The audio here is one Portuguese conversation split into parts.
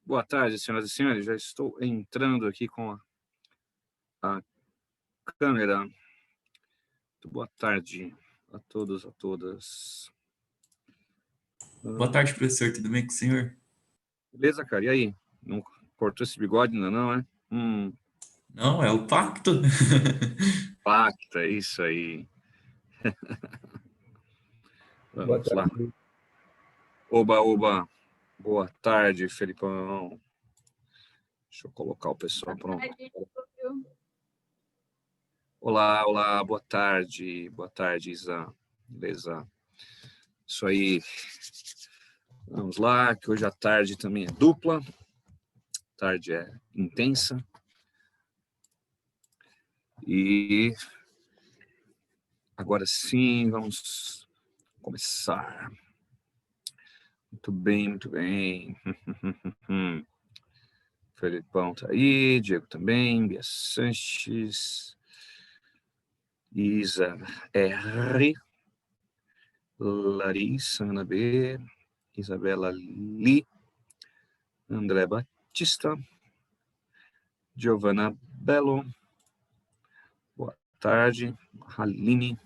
Boa tarde, senhoras e senhores. Já estou entrando aqui com a câmera. Muito boa tarde a todos, a todas. Boa tarde, professor. Tudo bem com o senhor? Beleza, cara? E aí? Não cortou esse bigode ainda não, é? Não, é o pacto. Pacta, é isso aí. Vamos lá. Oba, oba. Boa tarde, Felipão. Deixa eu colocar o pessoal pronto. Olá, olá, boa tarde, Isa. Beleza? Isso aí. Vamos lá, que hoje a tarde também é dupla. A tarde é intensa. E agora sim, vamos começar. Muito bem, muito bem. Felipão tá aí, Diego também, Bia Sanches, Isa R, Larissa, Ana B, Isabela Li, André Batista, Giovana Bello, boa tarde, Haline,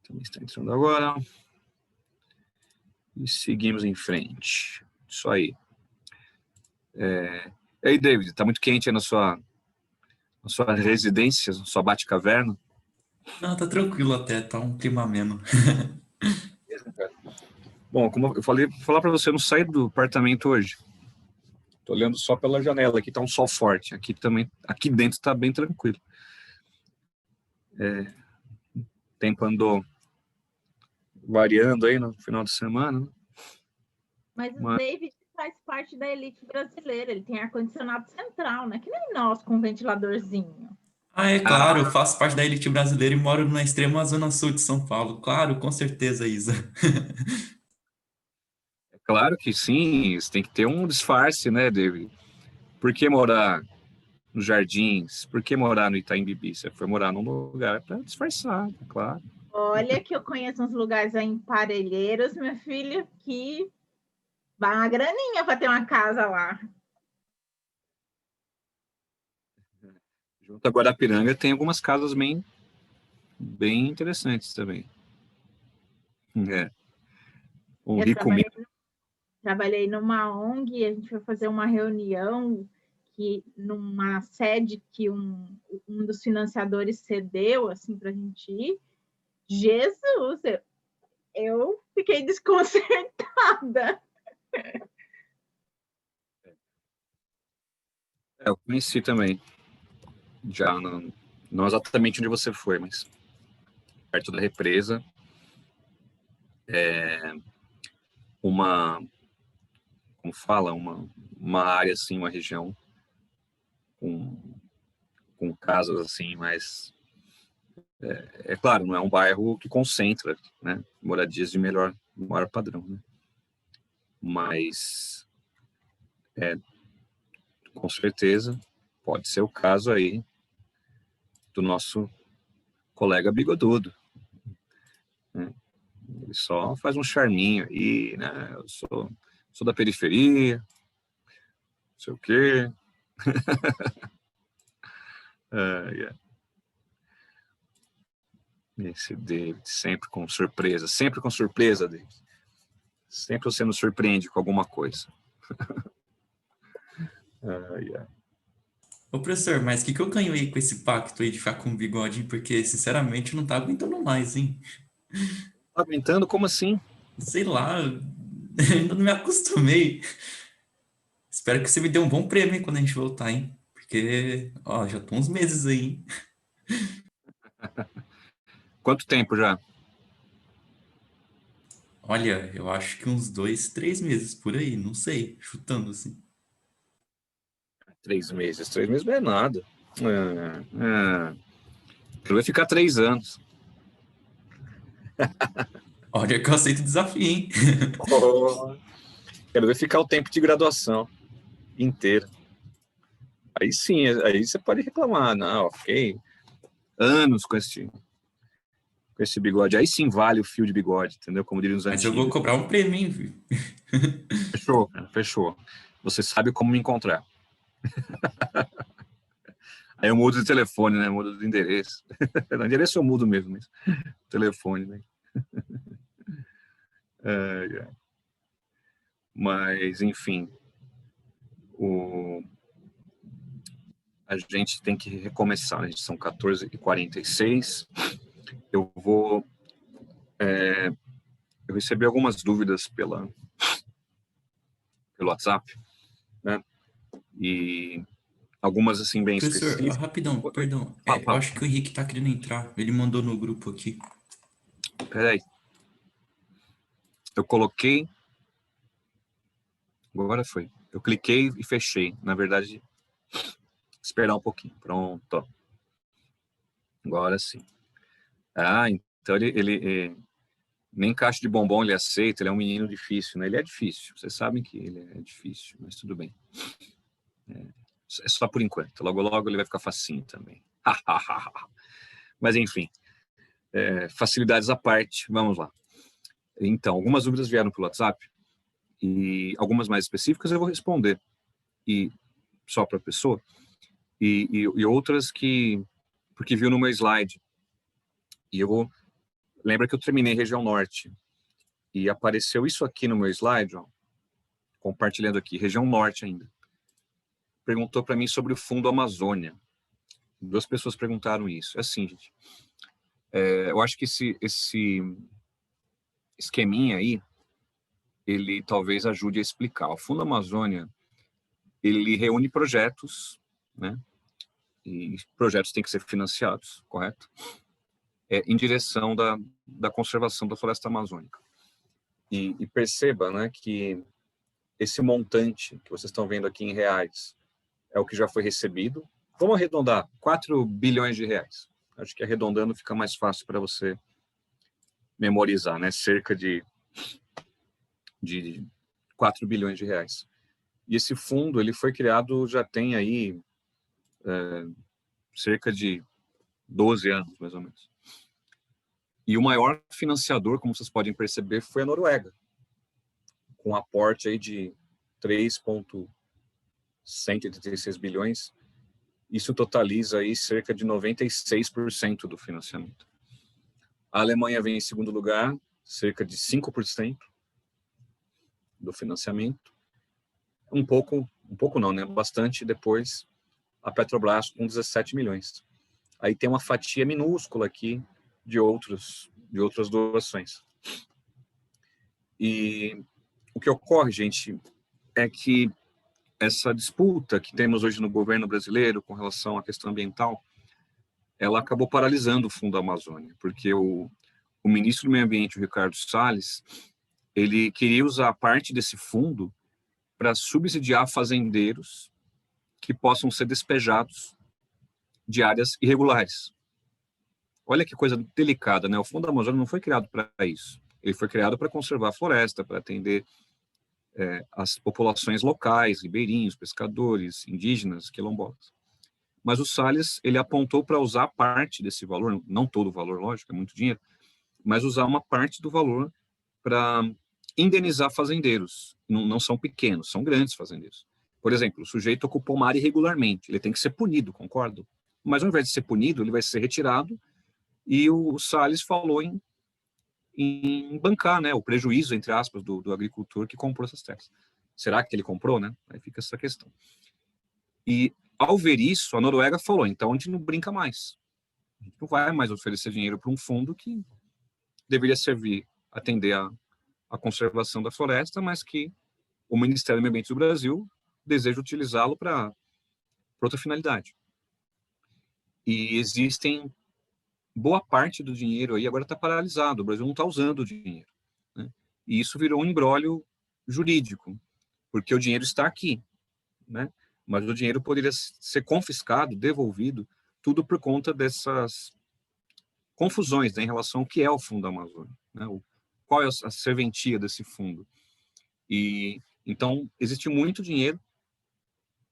também está entrando agora. E seguimos em frente. Isso aí. E aí, David, tá muito quente aí na sua residência, na sua Batcaverna? Não, tá tranquilo até, tá um clima ameno. Bom, como eu falei, vou falar para você, eu não saí do apartamento hoje. Tô olhando só pela janela, aqui tá um sol forte. Aqui dentro tá bem tranquilo. O tempo andou variando aí no final de semana, né? Mas o David faz parte da elite brasileira, ele tem ar-condicionado central, né? Que nem nós, com um ventiladorzinho. Ah, é claro, eu faço parte da elite brasileira e moro na extrema zona sul de São Paulo. Claro, com certeza, Isa. É claro que sim, você tem que ter um disfarce, né, David? Por que morar nos Jardins? Por que morar no Itaim Bibi? Você foi morar num lugar para disfarçar, claro. Olha que eu conheço uns lugares aí em Parelheiros, minha filha, que vai uma graninha para ter uma casa lá. Junto a Guarapiranga tem algumas casas bem interessantes também. Um rico trabalhei numa ONG, a gente foi fazer uma reunião numa sede que um dos financiadores cedeu assim, para a gente ir. Jesus, eu fiquei desconcertada. Eu conheci também, já não exatamente onde você foi, mas perto da represa, como fala, uma área assim, uma região com casas assim, mas é claro, não é um bairro que concentra, né, moradias de maior padrão, né? Mas com certeza pode ser o caso aí do nosso colega bigodudo, né? Ele só faz um charminho aí, né? Eu sou da periferia, não sei o quê. Esse David, sempre com surpresa, David. Sempre você nos surpreende com alguma coisa. Ô, professor, mas o que eu ganho aí com esse pacto aí de ficar com bigode? Porque, sinceramente, não tá aguentando mais, hein? Tá aguentando? Como assim? Sei lá, ainda não me acostumei. Espero que você me dê um bom prêmio quando a gente voltar, hein? Porque, ó, já tô uns meses aí, hein? Quanto tempo já? Olha, eu acho que uns 2, 3 meses por aí, não sei, chutando assim. 3 meses. 3 meses não é nada. Vai ficar 3 anos. Olha que eu aceito o desafio, hein? Quero ver ficar o tempo de graduação inteiro. Aí sim, aí você pode reclamar. Não, ok. Anos com esse bigode. Aí sim vale o fio de bigode, entendeu? Como diriam os Mas eu vou antigos. cobrar um prêmio, hein? Fechou, cara, fechou. você sabe como me encontrar. Aí eu mudo de telefone, né? Mudo de endereço. No endereço eu mudo mesmo, mas telefone, né? Mas, enfim, a gente tem que recomeçar, né? São 14h46. Eu recebi algumas dúvidas pelo WhatsApp, né? E algumas, assim, bem Professor, específicas. rapidão, perdão. Eu Fala. acho que o Henrique tá querendo entrar. Ele mandou no grupo aqui. Peraí. Eu coloquei... Agora foi. Eu cliquei e fechei. Na verdade, esperar um pouquinho. Pronto. Agora sim. Ah, então ele nem caixa de bombom ele aceita, ele é um menino difícil, né? Ele é difícil, vocês sabem que ele é difícil, mas tudo bem. É só por enquanto, logo logo ele vai ficar facinho também. Mas enfim, facilidades à parte, vamos lá. Então, algumas dúvidas vieram pelo WhatsApp, e algumas mais específicas eu vou responder, e só para a pessoa, e outras porque viu no meu slide. E lembra que eu terminei região norte, e apareceu isso aqui no meu slide, ó, compartilhando aqui, região norte ainda. Perguntou para mim sobre o Fundo Amazônia. 2 pessoas perguntaram isso. É assim, gente. Eu acho que esse esqueminha aí, ele talvez ajude a explicar. O Fundo Amazônia, ele reúne projetos, né? E projetos têm que ser financiados, correto? Em direção da conservação da floresta amazônica. E perceba, né, que esse montante que vocês estão vendo aqui em reais é o que já foi recebido. Vamos arredondar, 4 bilhões de reais. Acho que arredondando fica mais fácil para você memorizar, né? Cerca de 4 bilhões de reais. E esse fundo, ele foi criado, já tem aí cerca de 12 anos, mais ou menos. E o maior financiador, como vocês podem perceber, foi a Noruega, com um aporte aí de 3,186 bilhões. Isso totaliza aí cerca de 96% do financiamento. A Alemanha vem em segundo lugar, cerca de 5% do financiamento. Um pouco não, né? Bastante depois a Petrobras com 17 milhões. Aí tem uma fatia minúscula aqui de outras doações. E o que ocorre, gente, é que essa disputa que temos hoje no governo brasileiro com relação à questão ambiental, ela acabou paralisando o Fundo Amazônia, porque o ministro do Meio Ambiente, o Ricardo Salles, ele queria usar parte desse fundo para subsidiar fazendeiros que possam ser despejados de áreas irregulares. Olha que coisa delicada, né? O Fundo Amazônia não foi criado para isso. Ele foi criado para conservar a floresta, para atender as populações locais, ribeirinhos, pescadores, indígenas, quilombolas. Mas o Salles, ele apontou para usar parte desse valor, não todo o valor, lógico, é muito dinheiro, mas usar uma parte do valor para indenizar fazendeiros. Não são pequenos, são grandes fazendeiros. Por exemplo, o sujeito ocupou uma área irregularmente, ele tem que ser punido, concordo? Mas ao invés de ser punido, ele vai ser retirado, e o Salles falou em bancar, né, o prejuízo, entre aspas, do agricultor que comprou essas terras. Será que ele comprou, né? Aí fica essa questão. E, ao ver isso, a Noruega falou, então a gente não brinca mais. A gente não vai mais oferecer dinheiro para um fundo que deveria servir, atender a conservação da floresta, mas que o Ministério do Meio Ambiente do Brasil deseja utilizá-lo para outra finalidade. E existem boa parte do dinheiro aí agora está paralisado, o Brasil não está usando o dinheiro, né? E isso virou um imbróglio jurídico, porque o dinheiro está aqui, né? Mas o dinheiro poderia ser confiscado, devolvido, tudo por conta dessas confusões, né, em relação ao que é o Fundo Amazônia, né? Qual é a serventia desse fundo. E então existe muito dinheiro,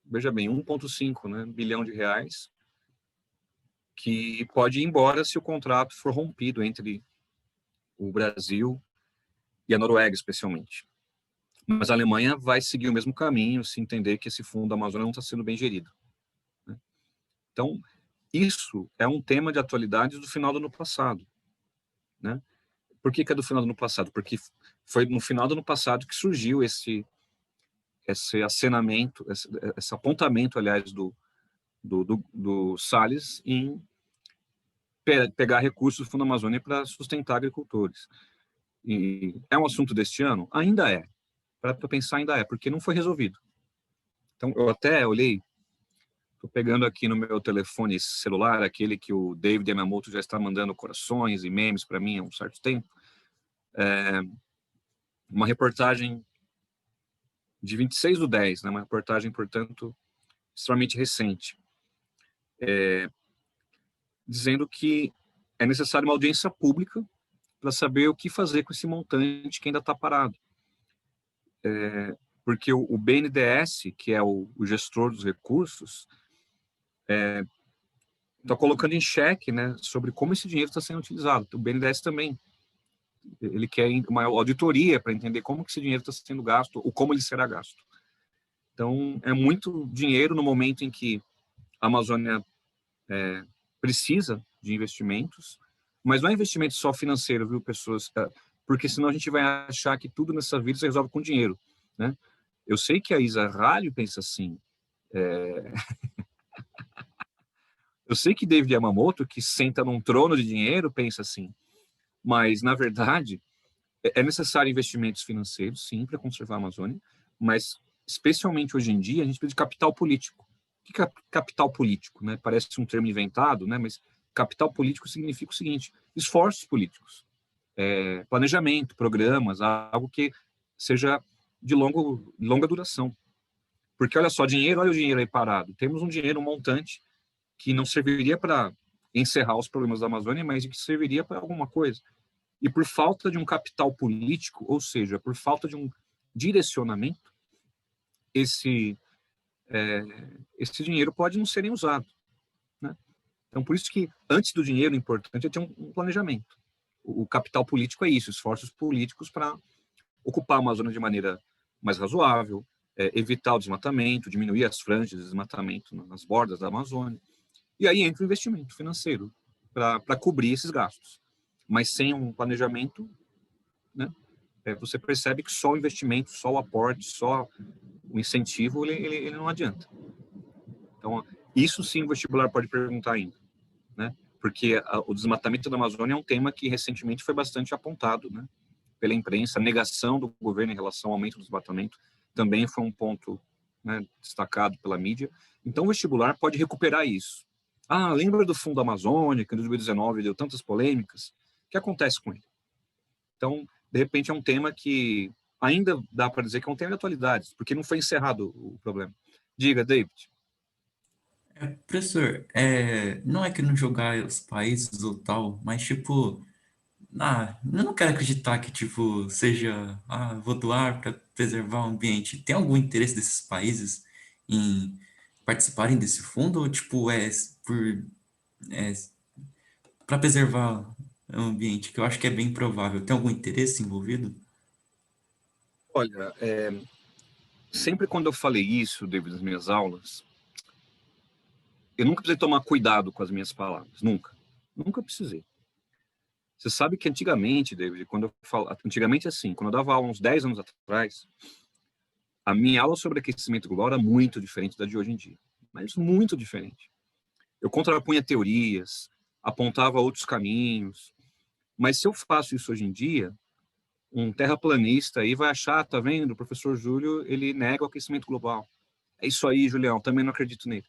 veja bem, 1,5, né, bilhão de reais, que pode ir embora se o contrato for rompido entre o Brasil e a Noruega, especialmente. Mas a Alemanha vai seguir o mesmo caminho, se entender que esse fundo da Amazônia não está sendo bem gerido, né? Então, isso é um tema de atualidade do final do ano passado, né? Por que é do final do ano passado? Porque foi no final do ano passado que surgiu esse acenamento, esse apontamento, aliás, do Salles em pegar recursos do Fundo Amazônia para sustentar agricultores. E é um assunto deste ano? Ainda é. Para pensar, ainda é, porque não foi resolvido. Então, eu até olhei, estou pegando aqui no meu telefone celular, aquele que o David Yamamoto já está mandando corações e memes para mim há um certo tempo, uma reportagem de 26/10, né, uma reportagem, portanto, extremamente recente, dizendo que é necessário uma audiência pública para saber o que fazer com esse montante que ainda está parado. Porque o BNDES, que é o gestor dos recursos, está colocando em xeque, né, sobre como esse dinheiro está sendo utilizado. O BNDES também, ele quer uma auditoria para entender como que esse dinheiro está sendo gasto ou como ele será gasto. Então, é muito dinheiro no momento em que a Amazônia precisa de investimentos, mas não é investimento só financeiro, viu, pessoas? Porque senão a gente vai achar que tudo nessa vida se resolve com dinheiro, né? Eu sei que a Isa Ralho pensa assim. Eu sei que David Yamamoto, que senta num trono de dinheiro, pensa assim. Mas, na verdade, é necessário investimentos financeiros, sim, para conservar a Amazônia, mas, especialmente hoje em dia, a gente precisa de capital político. O que é capital político, né? Parece um termo inventado, né? Mas capital político significa o seguinte: esforços políticos, planejamento, programas, algo que seja de longa duração. Porque, olha só, olha o dinheiro aí parado. Temos um dinheiro, um montante, que não serviria para encerrar os problemas da Amazônia, mas que serviria para alguma coisa. E por falta de um capital político, ou seja, por falta de um direcionamento, esse dinheiro pode não ser nem usado, né? Então, por isso que, antes do dinheiro, o importante é ter um planejamento. O capital político é isso, esforços políticos para ocupar a Amazônia de maneira mais razoável, evitar o desmatamento, diminuir as franjas de desmatamento nas bordas da Amazônia. E aí entra o investimento financeiro para cobrir esses gastos. Mas sem um planejamento, né, você percebe que só o investimento, só o aporte, só o incentivo, ele não adianta. Então, isso sim o vestibular pode perguntar ainda, né? Porque o desmatamento da Amazônia é um tema que recentemente foi bastante apontado, né, pela imprensa. A negação do governo em relação ao aumento do desmatamento também foi um ponto, né, destacado pela mídia. Então, o vestibular pode recuperar isso. Lembra do Fundo Amazônia, que em 2019 deu tantas polêmicas? O que acontece com ele? Então, de repente, é um tema que ainda dá para dizer que é um tema de atualidades, porque não foi encerrado o problema. Diga, David. Professor, não é que não jogar os países ou tal, mas tipo, eu não quero acreditar que tipo seja, vou doar para preservar o ambiente. Tem algum interesse desses países em participarem desse fundo ou tipo por é, para preservar o ambiente, que eu acho que é bem provável. Tem algum interesse envolvido? Olha, sempre quando eu falei isso, David, nas minhas aulas, eu nunca precisei tomar cuidado com as minhas palavras, nunca. Nunca precisei. Você sabe que antigamente, David, antigamente assim, quando eu dava aula uns 10 anos atrás, a minha aula sobre aquecimento global era muito diferente da de hoje em dia, mas muito diferente. Eu contrapunha teorias, apontava outros caminhos, mas se eu faço isso hoje em dia, um terraplanista aí vai achar, tá vendo, o professor Júlio, ele nega o aquecimento global. É isso aí, Julião, também não acredito nele.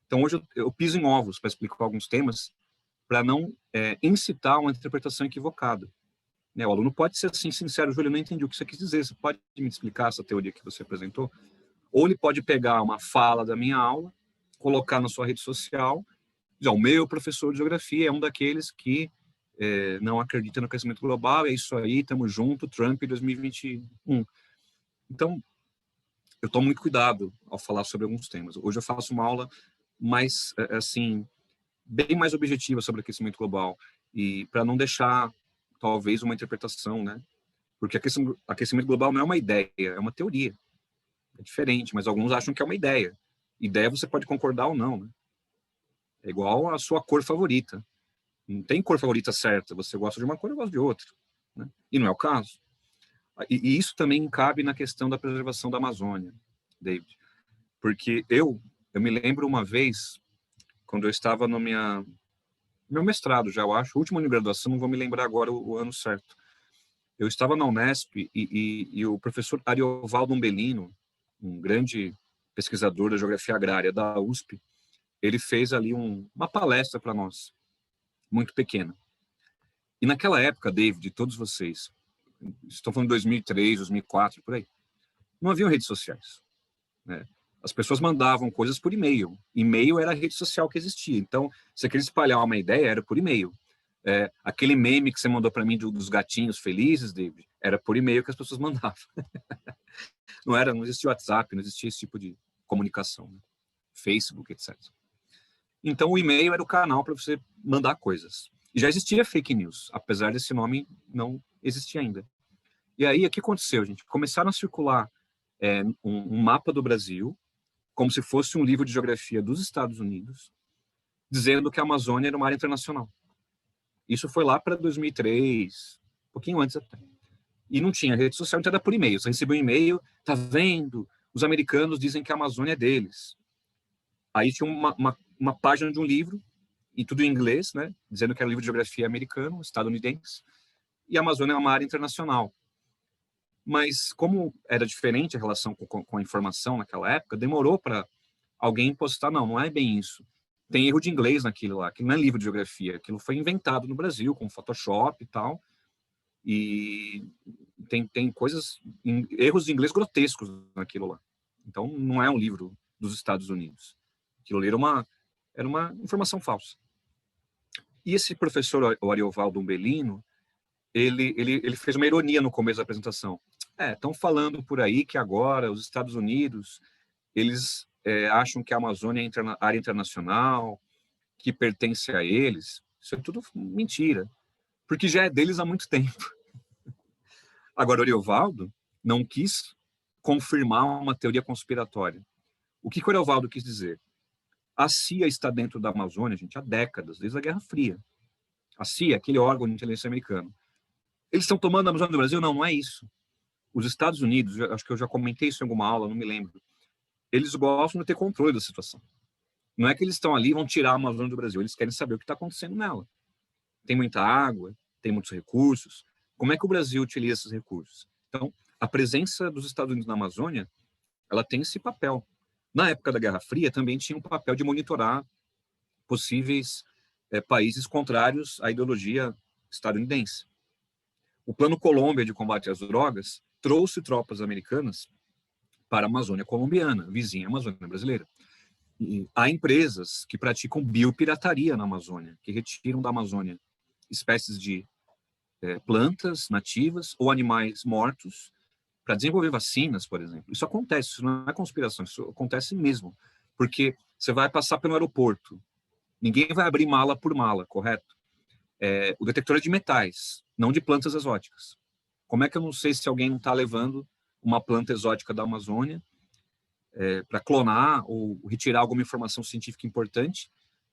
Então hoje eu piso em ovos para explicar alguns temas, para não incitar uma interpretação equivocada. Né? O aluno pode ser assim, sincero: Júlio, eu não entendi o que você quis dizer, você pode me explicar essa teoria que você apresentou? Ou ele pode pegar uma fala da minha aula, colocar na sua rede social, dizer: o meu professor de geografia é um daqueles que não acredita no aquecimento global, é isso aí, estamos junto, Trump 2021. Então, eu tomo muito cuidado ao falar sobre alguns temas. Hoje eu faço uma aula mais, assim, bem mais objetiva sobre aquecimento global, e para não deixar, talvez, uma interpretação, né, Porque aquecimento global não é uma ideia, é uma teoria. É diferente, mas alguns acham que é uma ideia. Ideia você pode concordar ou não, né? É igual a sua cor favorita. Não tem cor favorita certa. Você gosta de uma cor, eu gosto de outra, né? E não é o caso. E isso também cabe na questão da preservação da Amazônia, David. Porque eu me lembro uma vez, quando eu estava no meu mestrado já, eu acho, o último ano de graduação, não vou me lembrar agora o ano certo. Eu estava na Unesp e o professor Ariovaldo Umbelino, um grande pesquisador da geografia agrária da USP, ele fez ali uma palestra para nós, muito pequena. E naquela época, David, todos vocês, estou falando de 2003, 2004, por aí, não haviam redes sociais, né? As pessoas mandavam coisas por e-mail. E-mail era a rede social que existia. Então, se você queria espalhar uma ideia, era por e-mail. Aquele meme que você mandou para mim dos gatinhos felizes, David, era por e-mail que as pessoas mandavam. Não existia WhatsApp, não existia esse tipo de comunicação, né? Facebook, etc. Então, o e-mail era o canal para você mandar coisas. E já existia fake news, apesar desse nome não existir ainda. E aí, o que aconteceu, gente? Começaram a circular um mapa do Brasil, como se fosse um livro de geografia dos Estados Unidos, dizendo que a Amazônia era uma área internacional. Isso foi lá para 2003, um pouquinho antes até. E não tinha rede social, então era por e-mail. Você recebeu um e-mail, tá vendo? Os americanos dizem que a Amazônia é deles. Aí tinha uma página de um livro, e tudo em inglês, né? Dizendo que era um livro de geografia americano, estadunidense, e a Amazônia é uma área internacional. Mas como era diferente a relação com a informação naquela época, demorou para alguém postar, não é bem isso. Tem erro de inglês naquilo lá, que não é livro de geografia, aquilo foi inventado no Brasil, com Photoshop e tal, e tem coisas, erros de inglês grotescos naquilo lá. Então, não é um livro dos Estados Unidos. Aquilo ali era uma informação falsa. E esse professor, o Ariovaldo Umbelino, ele fez uma ironia no começo da apresentação. Estão falando por aí que agora os Estados Unidos, eles acham que a Amazônia é área internacional, que pertence a eles. Isso é tudo mentira, porque já é deles há muito tempo. Agora, o Ariovaldo não quis confirmar uma teoria conspiratória. O que o Ariovaldo quis dizer? A CIA está dentro da Amazônia, gente, há décadas, desde a Guerra Fria. A CIA, aquele órgão de inteligência americano. Eles estão tomando a Amazônia do Brasil? Não, não é isso. Os Estados Unidos, acho que eu já comentei isso em alguma aula, não me lembro, eles gostam de ter controle da situação. Não é que eles estão ali e vão tirar a Amazônia do Brasil, eles querem saber o que está acontecendo nela. Tem muita água, tem muitos recursos. Como é que o Brasil utiliza esses recursos? Então, a presença dos Estados Unidos na Amazônia, ela tem esse papel. Na época da Guerra Fria, também tinha um papel de monitorar possíveis países contrários à ideologia estadunidense. O Plano Colômbia de combate às drogas trouxe tropas americanas para a Amazônia colombiana, vizinha Amazônia brasileira. E há empresas que praticam biopirataria na Amazônia, que retiram da Amazônia espécies de plantas nativas ou animais mortos para desenvolver vacinas, por exemplo. Isso acontece, isso não é conspiração, isso acontece mesmo. Porque você vai passar pelo aeroporto, ninguém vai abrir mala por mala, correto? O detector é de metais, não de plantas exóticas. Como é que eu não sei se alguém não está levando uma planta exótica da Amazônia para clonar ou retirar alguma informação científica importante?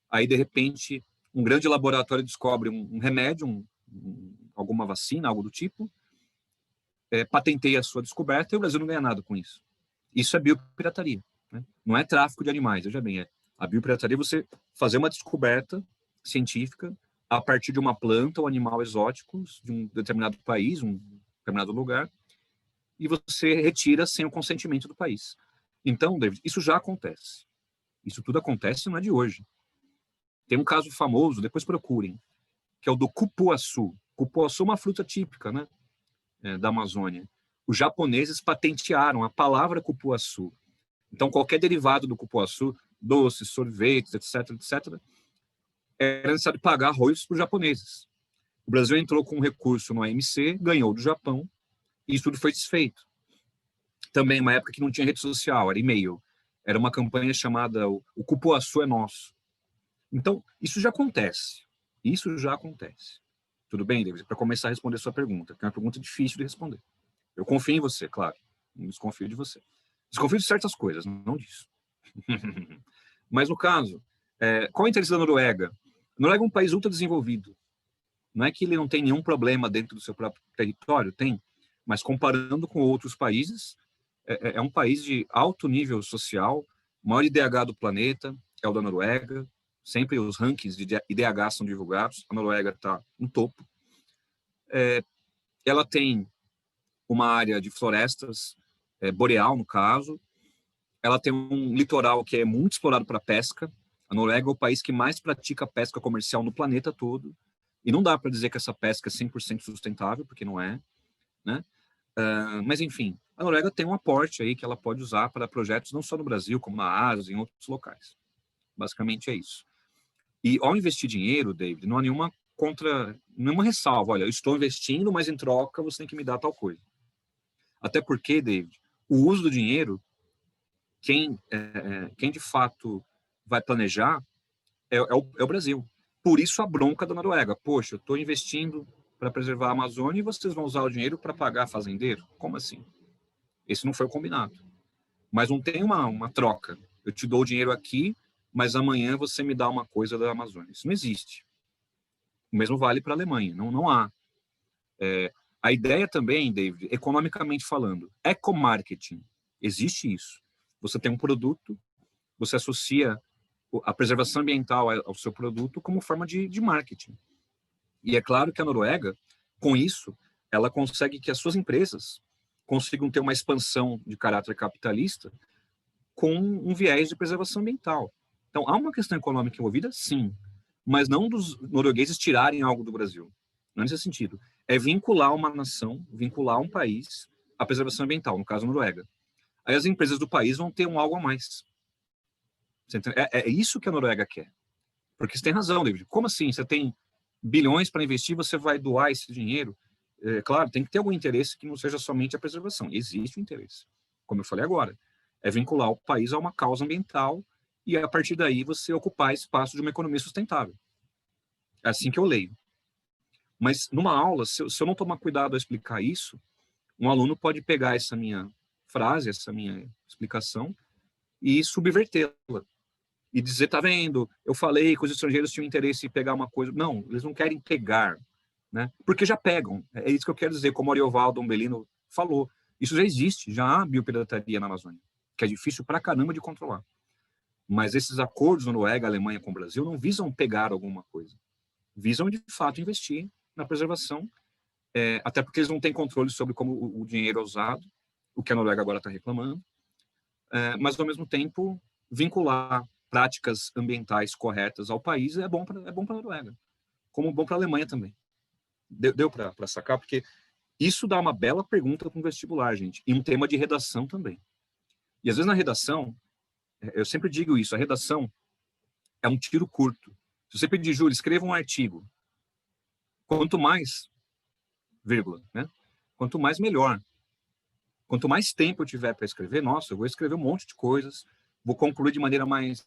Aí, de repente, um grande laboratório descobre um remédio, alguma vacina, algo do tipo, patenteia a sua descoberta e o Brasil não ganha nada com isso. Isso é biopirataria, né? Não é tráfico de animais, veja bem. A biopirataria é você fazer uma descoberta científica a partir de uma planta ou animal exóticos de um determinado país, um determinado lugar, e você retira sem o consentimento do país. Então, David, isso já acontece. Isso tudo acontece, não é de hoje. Tem um caso famoso, depois procurem, que é o do cupuaçu. Cupuaçu é uma fruta típica, né, da Amazônia. Os japoneses patentearam a palavra cupuaçu. Então, qualquer derivado do cupuaçu, doces, sorvetes, etc., etc., era necessário pagar royalties para os japoneses. O Brasil entrou com um recurso no AMC, ganhou do Japão, e isso tudo foi desfeito. Também uma época que não tinha rede social, era e-mail. Era uma campanha chamada O Cupuaçu é Nosso. Então, isso já acontece. Isso já acontece. Tudo bem, David? Para começar a responder a sua pergunta, que é uma pergunta difícil de responder. Eu confio em você, claro. Não desconfio de você. Desconfio de certas coisas, não disso. Mas no caso, qual é o interesse da Noruega? A Noruega é um país ultra desenvolvido. Não é que ele não tem nenhum problema dentro do seu próprio território, tem, mas comparando com outros países, é um país de alto nível social, o maior IDH do planeta é o da Noruega, sempre os rankings de IDH são divulgados, a Noruega está no topo. Ela tem uma área de florestas, boreal no caso, ela tem um litoral que é muito explorado para pesca, a Noruega é o país que mais pratica pesca comercial no planeta todo, e não dá para dizer que essa pesca é 100% sustentável, porque não é, né? Mas, enfim, a Noruega tem um aporte aí que ela pode usar para projetos não só no Brasil, como na Ásia e em outros locais. Basicamente é isso. E ao investir dinheiro, David, não há nenhuma ressalva. Olha, eu estou investindo, mas em troca você tem que me dar tal coisa. Até porque, David, o uso do dinheiro, quem de fato vai planejar é o Brasil. Por isso a bronca da Noruega. Poxa, eu estou investindo para preservar a Amazônia e vocês vão usar o dinheiro para pagar fazendeiro? Como assim? Esse não foi o combinado. Mas não tem uma troca. Eu te dou o dinheiro aqui, mas amanhã você me dá uma coisa da Amazônia. Isso não existe. O mesmo vale para a Alemanha. Não há. A ideia também, David, economicamente falando, ecomarketing. Existe isso. Você tem um produto, você associa a preservação ambiental ao seu produto como forma de marketing. E é claro que a Noruega, com isso, ela consegue que as suas empresas consigam ter uma expansão de caráter capitalista com um viés de preservação ambiental. Então, há uma questão econômica envolvida, sim, mas não dos noruegueses tirarem algo do Brasil. Não é nesse sentido. É vincular uma nação, vincular um país à preservação ambiental, no caso a Noruega. Aí as empresas do país vão ter um algo a mais. É isso que a Noruega quer. Porque você tem razão, David. Como assim? Você tem bilhões para investir, você vai doar esse dinheiro? Claro, tem que ter algum interesse que não seja somente a preservação. Existe um interesse. Como eu falei agora, é vincular o país a uma causa ambiental e, a partir daí, você ocupar espaço de uma economia sustentável. É assim que eu leio. Mas, numa aula, se eu não tomar cuidado a explicar isso, um aluno pode pegar essa minha frase, essa minha explicação, e subvertê-la. E dizer, tá vendo, eu falei que os estrangeiros tinham interesse em pegar uma coisa. Não, eles não querem pegar, né? Porque já pegam. É isso que eu quero dizer, como o Ariovaldo Umbelino falou. Isso já existe, já há biopirataria na Amazônia, que é difícil pra caramba de controlar. Mas esses acordos, Noruega, Alemanha com o Brasil, não visam pegar alguma coisa. Visam, de fato, investir na preservação, até porque eles não têm controle sobre como o dinheiro é usado, o que a Noruega agora está reclamando, mas, ao mesmo tempo, vincular práticas ambientais corretas ao país é bom para a Noruega, como bom para a Alemanha também. Deu para sacar? Porque isso dá uma bela pergunta para um vestibular, gente, e um tema de redação também. E, às vezes, na redação, eu sempre digo isso, a redação é um tiro curto. Se você pedir, Júlio, escreva um artigo, quanto mais, vírgula, né? Quanto mais, melhor. Quanto mais tempo eu tiver para escrever, nossa, eu vou escrever um monte de coisas, vou concluir de maneira mais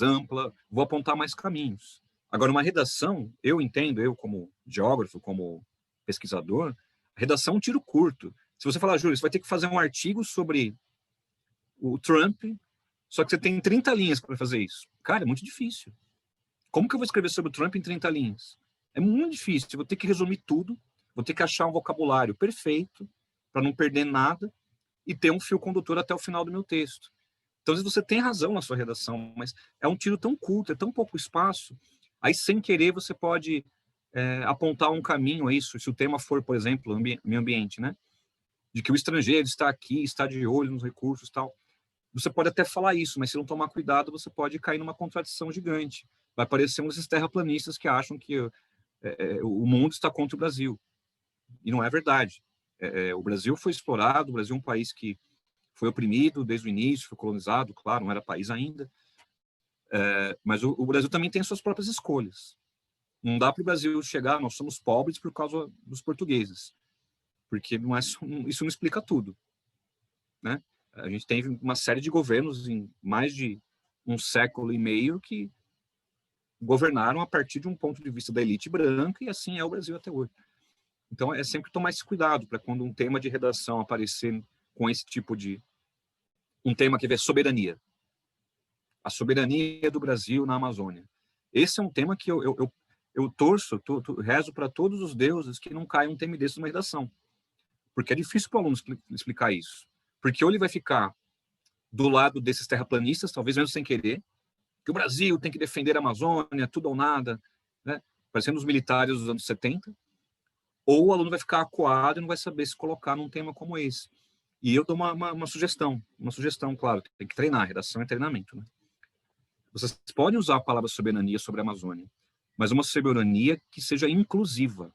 ampla, vou apontar mais caminhos. Agora, uma redação, eu entendo, eu como geógrafo, como pesquisador, a redação é um tiro curto. Se você falar, Júlio, você vai ter que fazer um artigo sobre o Trump, só que você tem 30 linhas para fazer isso. Cara, é muito difícil. Como que eu vou escrever sobre o Trump em 30 linhas? É muito difícil, eu vou ter que resumir tudo, vou ter que achar um vocabulário perfeito, para não perder nada, e ter um fio condutor até o final do meu texto. Então, às vezes você tem razão na sua redação, mas é um tiro tão curto, é tão pouco espaço, aí sem querer você pode apontar um caminho a isso, se o tema for, por exemplo, meio ambiente, né? De que o estrangeiro está aqui, está de olho nos recursos e tal. Você pode até falar isso, mas se não tomar cuidado, você pode cair numa contradição gigante. Vai parecer um desses terraplanistas que acham que o mundo está contra o Brasil. E não é verdade. O Brasil foi explorado, o Brasil é um país que foi oprimido desde o início, foi colonizado, claro, não era país ainda. Mas o Brasil também tem suas próprias escolhas. Não dá para o Brasil chegar, nós somos pobres por causa dos portugueses. Porque isso não explica tudo, né? A gente teve uma série de governos em mais de um século e meio que governaram a partir de um ponto de vista da elite branca, e assim é o Brasil até hoje. Então, é sempre tomar esse cuidado para quando um tema de redação aparecer com esse tipo de... Um tema que vê soberania. A soberania do Brasil na Amazônia. Esse é um tema que eu torço, rezo para todos os deuses que não caia um tema desse numa redação. Porque é difícil para o aluno explicar isso. Porque ou ele vai ficar do lado desses terraplanistas, talvez mesmo sem querer, que o Brasil tem que defender a Amazônia, tudo ou nada, né? Parecendo os militares dos anos 70, ou o aluno vai ficar acuado e não vai saber se colocar num tema como esse. E eu dou uma sugestão, claro, tem que treinar, redação é treinamento, né? Vocês podem usar a palavra soberania sobre a Amazônia, mas uma soberania que seja inclusiva.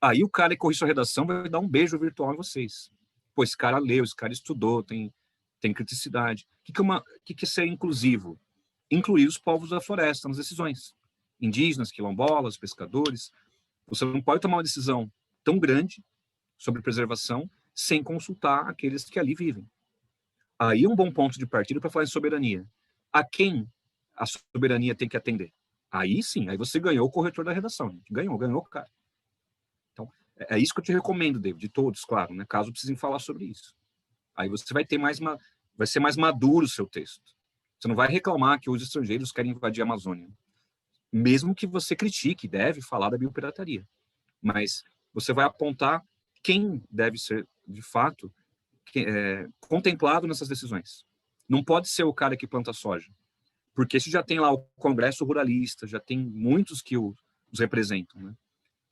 Aí o cara que corrige sua redação vai dar um beijo virtual em vocês. Pô, esse cara leu, esse cara estudou, tem criticidade. O que é ser inclusivo? Incluir os povos da floresta nas decisões. Indígenas, quilombolas, pescadores. Você não pode tomar uma decisão tão grande sobre preservação sem consultar aqueles que ali vivem. Aí é um bom ponto de partida para falar em soberania. A quem a soberania tem que atender? Aí sim, aí você ganhou o corretor da redação. Gente. Ganhou o cara. Então, é isso que eu te recomendo, David, de todos, claro, né? Caso precisem falar sobre isso. Aí você vai ter vai ser mais maduro o seu texto. Você não vai reclamar que os estrangeiros querem invadir a Amazônia. Mesmo que você critique, deve falar da biopirataria. Mas você vai apontar quem deve ser, de fato, contemplado nessas decisões. Não pode ser o cara que planta soja. Porque se já tem lá o Congresso Ruralista, já tem muitos que os representam, né?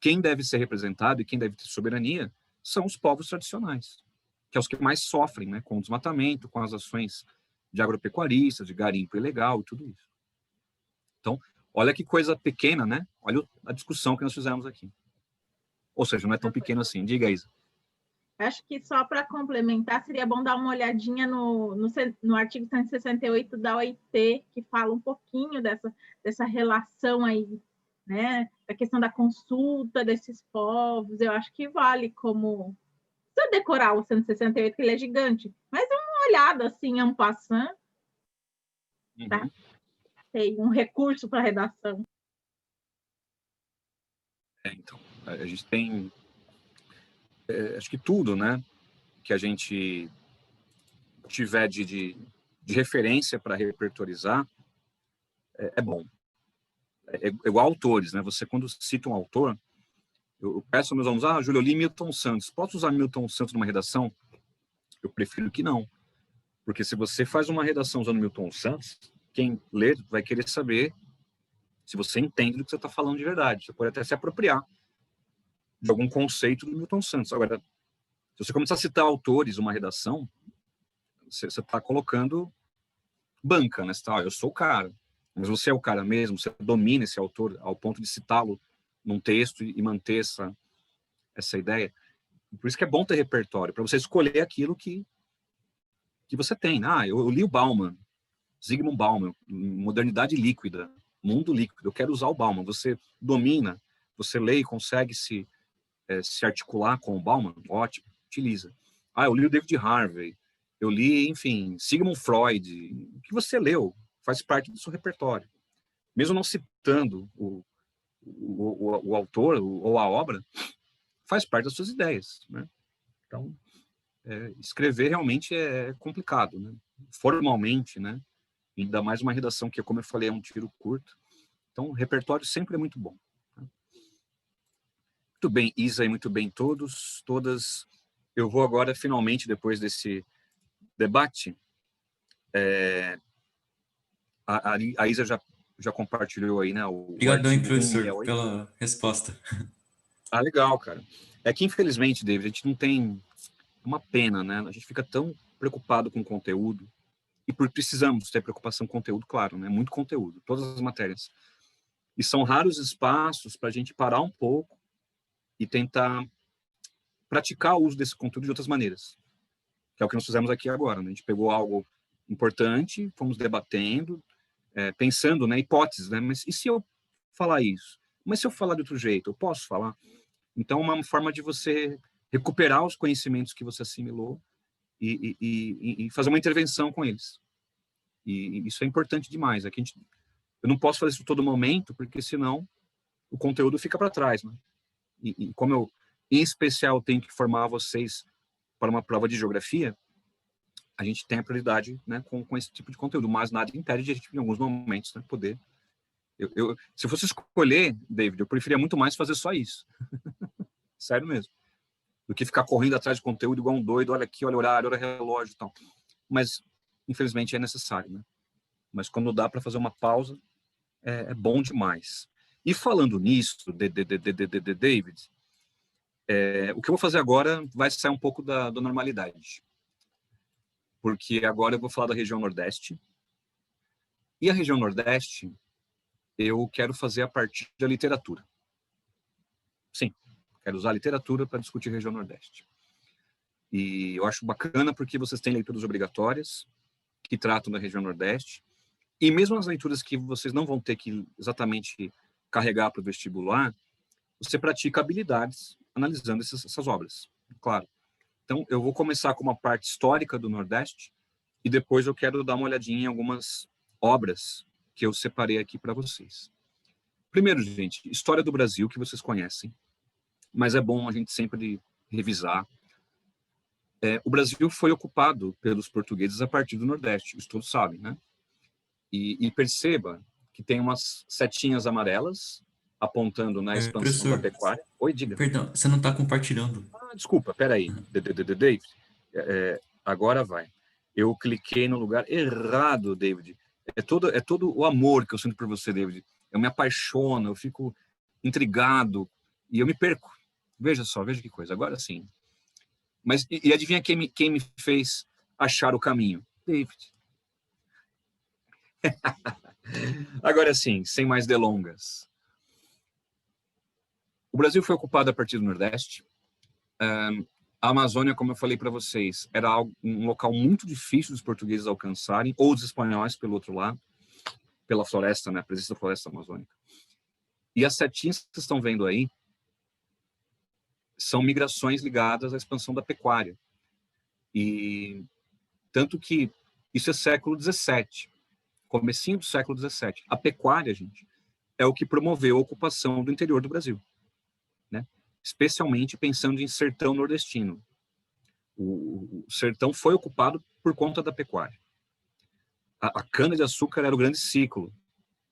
Quem deve ser representado e quem deve ter soberania são os povos tradicionais, que é os que mais sofrem, né, com o desmatamento, com as ações de agropecuaristas, de garimpo ilegal e tudo isso. Então, olha que coisa pequena, né? Olha a discussão que nós fizemos aqui. Ou seja, não é tão pequeno assim. Diga, Isa. Acho que só para complementar, seria bom dar uma olhadinha no artigo 168 da OIT, que fala um pouquinho dessa relação aí, né? Da questão da consulta desses povos. Eu acho que vale como... Se eu decorar o 168, que ele é gigante, mas é uma olhada assim, en passant, tá? Tem um recurso para redação. Então, a gente tem... acho que tudo, né, que a gente tiver de referência para repertorizar é bom. É igual autores, né? Você, quando cita um autor, eu peço aos meus alunos, Júlio, eu li Milton Santos. Posso usar Milton Santos numa redação? Eu prefiro que não. Porque se você faz uma redação usando Milton Santos, quem lê vai querer saber se você entende do que você está falando de verdade. Você pode até se apropriar de algum conceito do Milton Santos. Agora, se você começar a citar autores numa redação, você está colocando banca, né? Você tá, eu sou o cara. Mas você é o cara mesmo, você domina esse autor ao ponto de citá-lo num texto e manter essa ideia. Por isso que é bom ter repertório, para você escolher aquilo que você tem. Eu li o Bauman, Zygmunt Bauman, Modernidade Líquida, Mundo Líquido. Eu quero usar o Bauman. Você domina, você lê e consegue se articular com o Bauman? Ótimo, utiliza. Eu li o David Harvey, eu li, enfim, Sigmund Freud. O que você leu faz parte do seu repertório. Mesmo não citando o autor ou a obra, faz parte das suas ideias, né? Então, escrever realmente é complicado, né? Formalmente, né? Ainda mais uma redação que, como eu falei, é um tiro curto. Então, o repertório sempre é muito bom. Né? Muito bem, Isa, e muito bem todas. Eu vou agora, finalmente, depois desse debate, a Isa já compartilhou aí, né? Obrigadão, professor, pela resposta. Legal, cara. É que, infelizmente, David, a gente não tem uma pena, né? A gente fica tão preocupado com o conteúdo, e precisamos ter preocupação com conteúdo, claro, né? Muito conteúdo, todas as matérias. E são raros espaços para a gente parar um pouco e tentar praticar o uso desse conteúdo de outras maneiras, que é o que nós fizemos aqui agora, né? A gente pegou algo importante, fomos debatendo, pensando, né, hipóteses, né? Mas e se eu falar isso? Mas se eu falar de outro jeito, eu posso falar? Então, uma forma de você recuperar os conhecimentos que você assimilou e fazer uma intervenção com eles. E isso é importante demais. Aqui a gente eu não posso fazer isso todo momento, porque senão o conteúdo fica para trás, né? E como eu, em especial, tenho que formar vocês para uma prova de geografia, a gente tem a prioridade, né, com esse tipo de conteúdo, mas nada impede de a gente, em alguns momentos, né, poder... se eu fosse escolher, David, eu preferia muito mais fazer só isso. Sério mesmo. Do que ficar correndo atrás de conteúdo igual um doido, olha aqui, olha o horário, olha o relógio e tal. Mas, infelizmente, é necessário, né? Mas quando dá para fazer uma pausa, é bom demais. E falando nisso, David, o que eu vou fazer agora vai sair um pouco da normalidade. Porque agora eu vou falar da região Nordeste. E a região Nordeste, eu quero fazer a partir da literatura. Sim, quero usar a literatura para discutir a região Nordeste. E eu acho bacana porque vocês têm leituras obrigatórias que tratam da região Nordeste. E mesmo as leituras que vocês não vão ter que exatamente carregar para o vestibular, você pratica habilidades analisando essas obras, claro. Então, eu vou começar com uma parte histórica do Nordeste e depois eu quero dar uma olhadinha em algumas obras que eu separei aqui para vocês. Primeiro, gente, história do Brasil, que vocês conhecem, mas é bom a gente sempre revisar. O Brasil foi ocupado pelos portugueses a partir do Nordeste, isso todos sabem, né? E perceba que tem umas setinhas amarelas apontando na expansão da Professor, pecuária. Oi, diga. perdão, você não está compartilhando. Desculpa, peraí. David, agora vai. Eu cliquei no lugar errado, David. É todo o amor que eu sinto por você, David. Eu me apaixono, eu fico intrigado e eu me perco. Veja só, veja que coisa. Agora sim. Mas, e adivinha quem me fez achar o caminho? David. Agora sim, sem mais delongas. O Brasil foi ocupado a partir do Nordeste. A Amazônia, como eu falei para vocês, era um local muito difícil dos portugueses alcançarem, ou dos espanhóis, pelo outro lado, pela floresta, né, a presença da floresta amazônica. E as setinhas que vocês estão vendo aí são migrações ligadas à expansão da pecuária. E tanto que isso é século XVII, comecinho do século XVII. A pecuária, gente, é o que promoveu a ocupação do interior do Brasil, né? Especialmente pensando em sertão nordestino. O sertão foi ocupado por conta da pecuária. A cana-de-açúcar era o grande ciclo,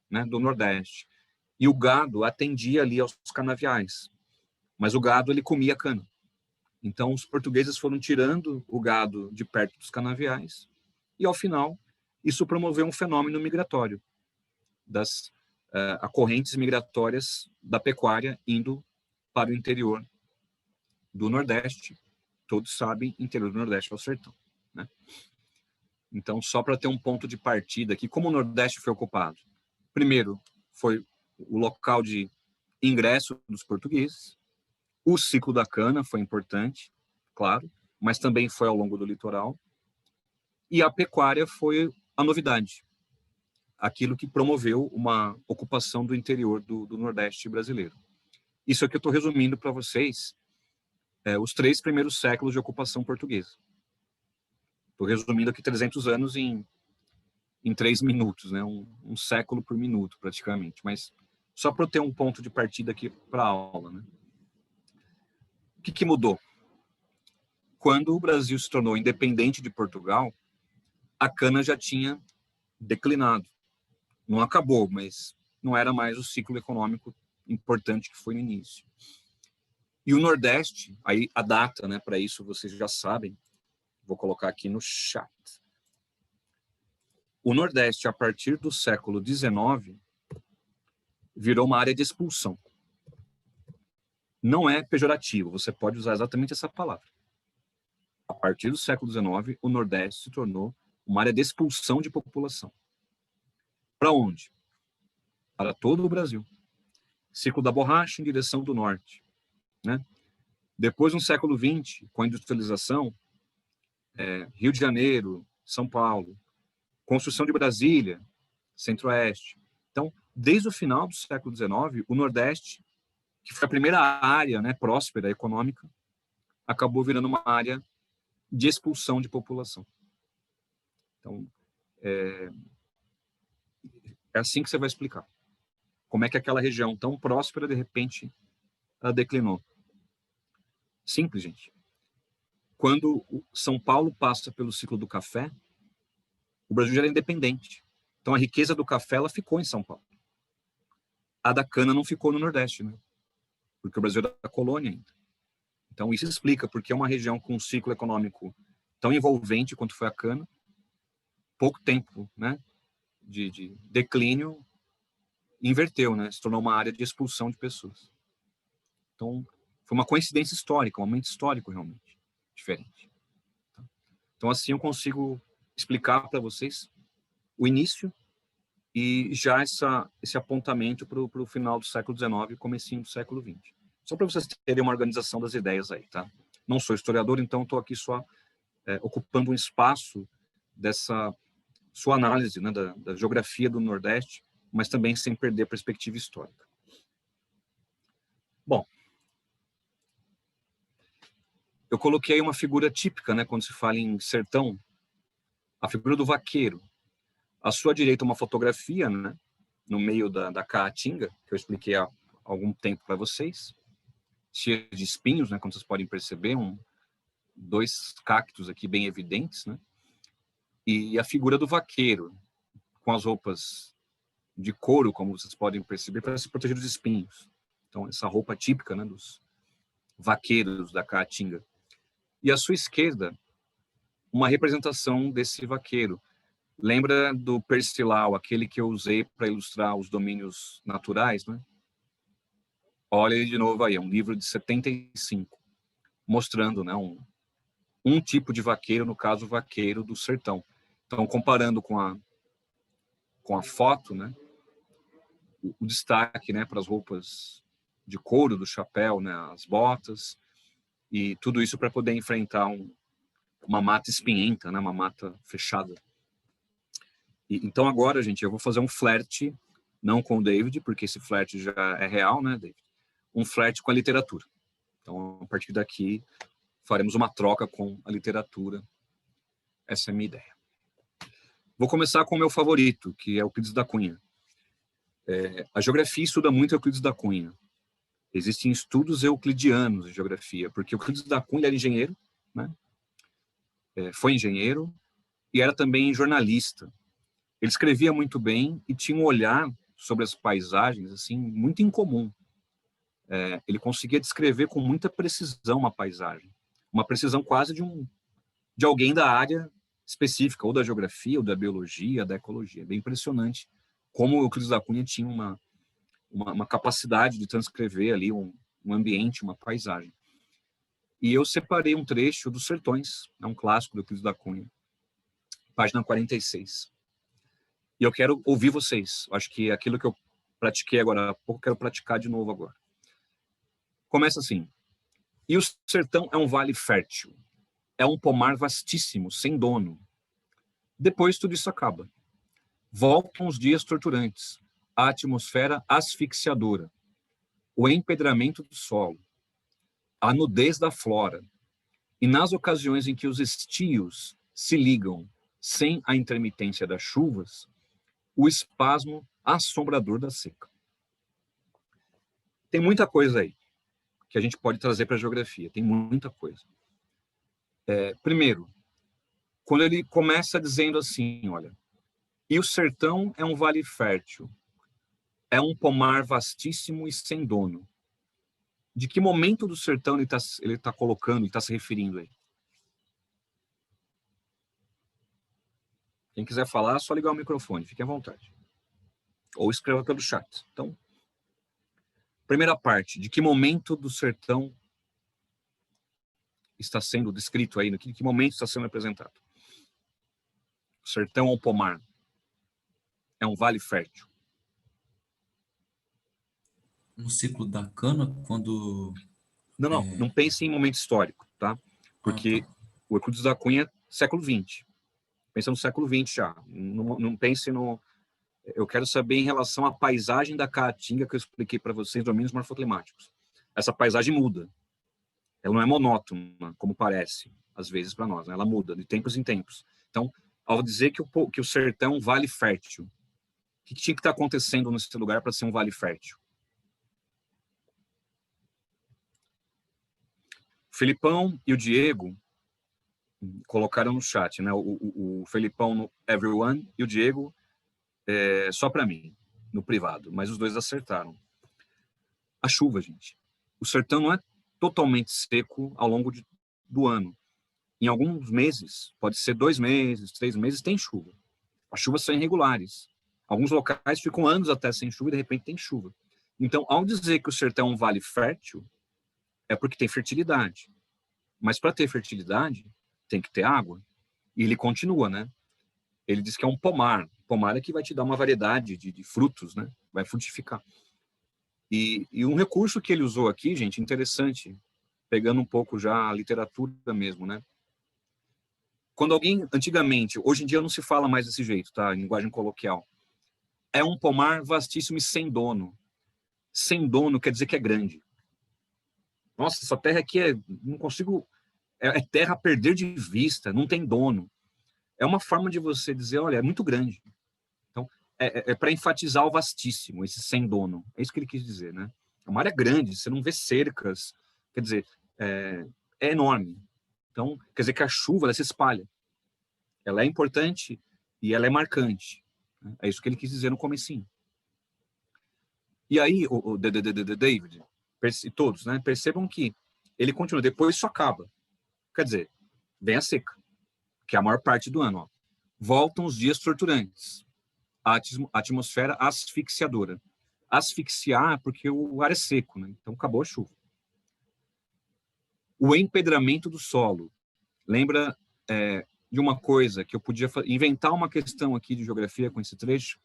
né, do Nordeste. E o gado atendia ali aos canaviais. Mas o gado, ele comia cana. Então, os portugueses foram tirando o gado de perto dos canaviais e, ao final, isso promoveu um fenômeno migratório das correntes migratórias da pecuária indo para o interior do Nordeste. Todos sabem, interior do Nordeste é o sertão, né? Então, só para ter um ponto de partida aqui, como o Nordeste foi ocupado? Primeiro, foi o local de ingresso dos portugueses. O ciclo da cana foi importante, claro, mas também foi ao longo do litoral. E a pecuária foi a novidade, aquilo que promoveu uma ocupação do interior do Nordeste brasileiro. Isso aqui eu estou resumindo para vocês os 3 primeiros séculos de ocupação portuguesa. Estou resumindo aqui 300 anos em 3 minutos, né? Um século por minuto, praticamente. Mas só para eu ter um ponto de partida aqui para a aula, né? O que mudou? Quando o Brasil se tornou independente de Portugal, a cana já tinha declinado. Não acabou, mas não era mais o ciclo econômico importante que foi no início. E o Nordeste, aí a data, né, para isso vocês já sabem, vou colocar aqui no chat. O Nordeste, a partir do século XIX, virou uma área de expulsão. Não é pejorativo, você pode usar exatamente essa palavra. A partir do século XIX, o Nordeste se tornou uma área de expulsão de população. Para onde? Para todo o Brasil. Ciclo da borracha em direção do norte, né? Depois, no século XX, com a industrialização, Rio de Janeiro, São Paulo, construção de Brasília, Centro-Oeste. Então, desde o final do século XIX, o Nordeste, que foi a primeira área, né, próspera, econômica, acabou virando uma área de expulsão de população. Então, É assim que você vai explicar. Como é que aquela região tão próspera, de repente, ela declinou. Simples, gente. Quando São Paulo passa pelo ciclo do café, o Brasil já era independente. Então, a riqueza do café, ela ficou em São Paulo. A da cana não ficou no Nordeste, né? Porque o Brasil era da colônia ainda. Então, isso explica porque é uma região com um ciclo econômico tão envolvente quanto foi a cana, pouco tempo, né, de declínio, inverteu, né? Se tornou uma área de expulsão de pessoas. Então, foi uma coincidência histórica, um momento histórico realmente diferente. Então, assim eu consigo explicar para vocês o início e já esse apontamento para o final do século XIX e comecinho do século XX. Só para vocês terem uma organização das ideias aí, tá? Não sou historiador, então estou aqui só ocupando um espaço dessa sua análise, né, da geografia do Nordeste, mas também sem perder a perspectiva histórica. Bom, eu coloquei uma figura típica, né, quando se fala em sertão, a figura do vaqueiro. À sua direita, uma fotografia, né, no meio da caatinga, que eu expliquei há algum tempo para vocês, cheia de espinhos, né, como vocês podem perceber, dois cactos aqui bem evidentes, né, e a figura do vaqueiro, com as roupas de couro, como vocês podem perceber, para se proteger dos espinhos. Então, essa roupa típica, né, dos vaqueiros da caatinga. E à sua esquerda, uma representação desse vaqueiro. Lembra do Percival, aquele que eu usei para ilustrar os domínios naturais, né? Olha ele de novo aí, é um livro de 75, mostrando, né, um tipo de vaqueiro, no caso, o vaqueiro do sertão. Então, comparando com a foto, né, o destaque, né, para as roupas de couro, do chapéu, né, as botas, e tudo isso para poder enfrentar uma mata espinhenta, né, uma mata fechada. Então agora, gente, eu vou fazer um flerte, não com o David, porque esse flerte já é real, né, David? Um flerte com a literatura. Então, a partir daqui, faremos uma troca com a literatura. Essa é a minha ideia. Vou começar com o meu favorito, que é Euclides da Cunha. A geografia estuda muito Euclides da Cunha. Existem estudos euclidianos de geografia, porque Euclides da Cunha era engenheiro, né? Foi engenheiro e era também jornalista. Ele escrevia muito bem e tinha um olhar sobre as paisagens assim muito incomum. Ele conseguia descrever com muita precisão uma paisagem, uma precisão quase de alguém da área específica, ou da geografia, ou da biologia, da ecologia. Bem impressionante como o Euclides da Cunha tinha uma capacidade de transcrever ali um ambiente, uma paisagem. E eu separei um trecho dos Sertões, é um clássico do Euclides da Cunha, página 46. E eu quero ouvir vocês. Acho que aquilo que eu pratiquei agora há pouco, quero praticar de novo agora. Começa assim. E o sertão é um vale fértil. É um pomar vastíssimo, sem dono. Depois tudo isso acaba. Voltam os dias torturantes, a atmosfera asfixiadora, o empedramento do solo, a nudez da flora, e nas ocasiões em que os estios se ligam sem a intermitência das chuvas, o espasmo assombrador da seca. Tem muita coisa aí que a gente pode trazer para a geografia, tem muita coisa. Primeiro, quando ele começa dizendo assim, olha, e o sertão é um vale fértil, é um pomar vastíssimo e sem dono. De que momento do sertão ele tá colocando, ele está se referindo aí? Quem quiser falar, é só ligar o microfone, fique à vontade. Ou escreva pelo chat. Então, primeira parte, de que momento do sertão está sendo descrito aí, de que momento está sendo apresentado? O sertão ou pomar é um vale fértil. No ciclo da cana, quando... Não pense em momento histórico, tá? Porque o Euclides da Cunha, século XX. Pensa no século XX já. Não pense no... Eu quero saber em relação à paisagem da Caatinga que eu expliquei para vocês, domínios morfoclimáticos. Essa paisagem muda. Ela não é monótona, como parece, às vezes, para nós. Né? Ela muda de tempos em tempos. Então, ao dizer que o sertão vale fértil, o que tinha que estar acontecendo nesse lugar para ser um vale fértil? O Felipão e o Diego colocaram no chat, né? O Felipão no everyone e o Diego só para mim, no privado, mas os dois acertaram. A chuva, gente. O sertão não é totalmente seco ao longo do ano. Em alguns meses, pode ser 2 meses, 3 meses, tem chuva. As chuvas são irregulares. Alguns locais ficam anos até sem chuva e de repente tem chuva. Então, ao dizer que o sertão é um vale fértil, é porque tem fertilidade. Mas para ter fertilidade, tem que ter água. E ele continua, né? Ele diz que é um pomar. Pomar é que vai te dar uma variedade de frutos, né? Vai frutificar. E um recurso que ele usou aqui, gente, interessante, pegando um pouco já a literatura mesmo, né? Quando alguém, antigamente, hoje em dia não se fala mais desse jeito, tá? Em linguagem coloquial. É um pomar vastíssimo e sem dono. Sem dono quer dizer que é grande. Nossa, essa terra aqui não consigo, é terra a perder de vista, não tem dono. É uma forma de você dizer, olha, é muito grande. Então, é para enfatizar o vastíssimo, esse sem dono. É isso que ele quis dizer, né? É uma área grande, você não vê cercas, quer dizer, é enorme. Então, quer dizer que a chuva, ela se espalha. Ela é importante e ela é marcante. É isso que ele quis dizer no comecinho. E aí, o David, e todos, né, percebam que ele continua, depois isso acaba. Quer dizer, vem a seca, que é a maior parte do ano. Ó. Voltam os dias torturantes. A atmosfera asfixiadora. Asfixiar porque o ar é seco, né? Então acabou a chuva. O empedramento do solo. Lembra de uma coisa que eu podia inventar uma questão aqui de geografia com esse trecho?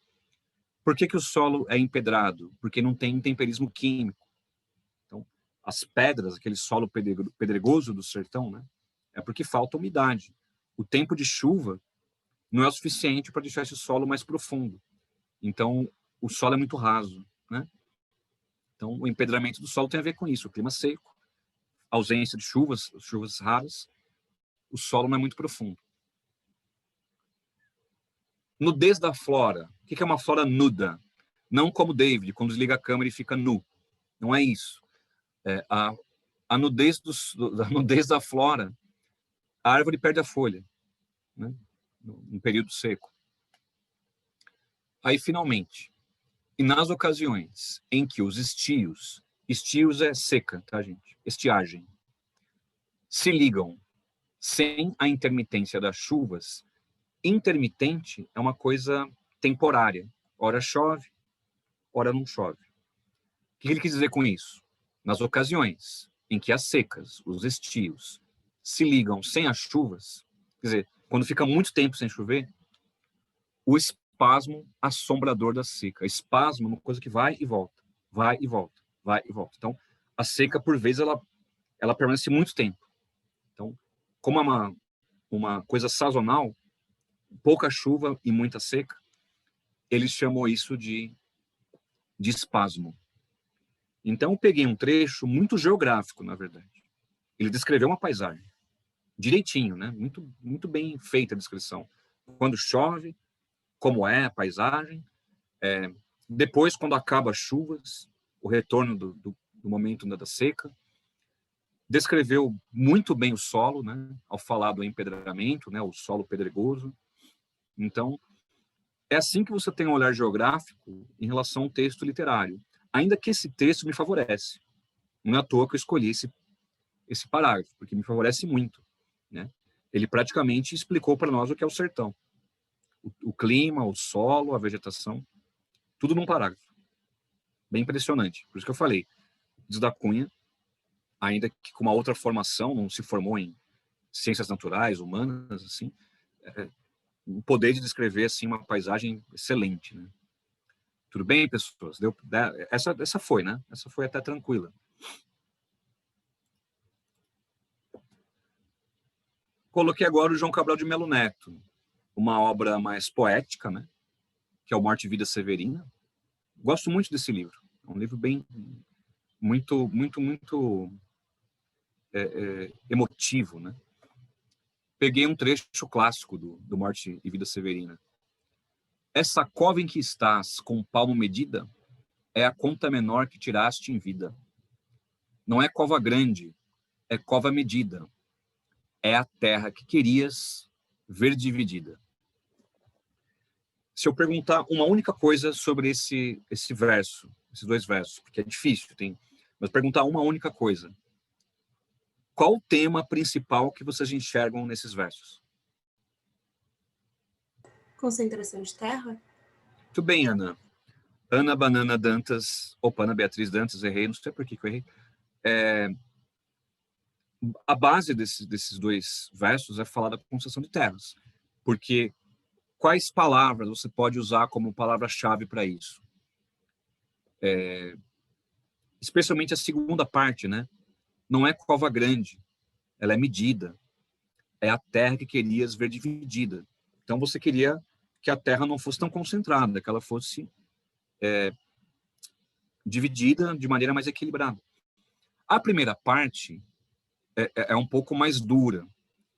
Por que o solo é empedrado? Porque não tem temperismo químico. Então, as pedras, aquele solo pedregoso do sertão, né? É porque falta umidade. O tempo de chuva não é o suficiente para deixar esse solo mais profundo. Então, o solo é muito raso, né? Então, o empedramento do solo tem a ver com isso. O clima seco, ausência de chuvas raras, o solo não é muito profundo. Nudez da flora. O que é uma flora nuda? Não como David, quando desliga a câmera e fica nu. Não é isso. A nudez, a nudez da flora, a árvore perde a folha, né? No período seco. Aí, finalmente, e nas ocasiões em que os estios é seca, tá, gente? Estiagem. Se ligam sem a intermitência das chuvas. Intermitente é uma coisa temporária. Ora chove, ora não chove. O que ele quis dizer com isso? Nas ocasiões em que as secas, os estios, se ligam sem as chuvas, quer dizer, quando fica muito tempo sem chover, o espasmo assombrador da seca. Espasmo é uma coisa que vai e volta, vai e volta, vai e volta. Então, a seca, por vezes, ela permanece muito tempo. Então, como é uma coisa sazonal, pouca chuva e muita seca, ele chamou isso de espasmo. Então, eu peguei um trecho muito geográfico, na verdade. Ele descreveu uma paisagem, direitinho, né? Muito, muito bem feita a descrição. Quando chove, como é a paisagem. Depois, quando acaba as chuvas, o retorno do momento da seca. Descreveu muito bem o solo, né? Ao falar do empedramento, né? O solo pedregoso. Então, é assim que você tem um olhar geográfico em relação ao texto literário. Ainda que esse texto me favorece. Não é à toa que eu escolhi esse parágrafo, porque me favorece muito, né? Ele praticamente explicou para nós o que é o sertão. O clima, o solo, a vegetação, tudo num parágrafo. Bem impressionante. Por isso que eu falei, Dias da Cunha, ainda que com uma outra formação, não se formou em ciências naturais, humanas, assim, o poder de descrever assim uma paisagem excelente, né? Tudo bem, pessoas? Essa foi, né? Essa foi até tranquila. Coloquei agora o João Cabral de Melo Neto, uma obra mais poética, né? Que é o Morte e Vida Severina. Gosto muito desse livro. É um livro bem, muito emotivo, né? Peguei um trecho clássico do Morte e Vida Severina. essa cova em que estás, com palmo medida, é a conta menor que tiraste em vida. Não é cova grande, é cova medida. É a terra que querias ver dividida. Se eu perguntar uma única coisa sobre esse verso, esses dois versos, porque é difícil, mas perguntar uma única coisa. Qual o tema principal que vocês enxergam nesses versos? Concentração de terra? Muito bem, Ana. Ana Banana Dantas, opa, Ana Beatriz Dantas, errei, não sei por que eu errei. A base desses dois versos é falar da concessão de terras, porque quais palavras você pode usar como palavra-chave para isso? Especialmente a segunda parte, né? Não é cova grande, ela é medida. É a terra que querias ver dividida. Então você queria que a terra não fosse tão concentrada, que ela fosse dividida de maneira mais equilibrada. A primeira parte é um pouco mais dura.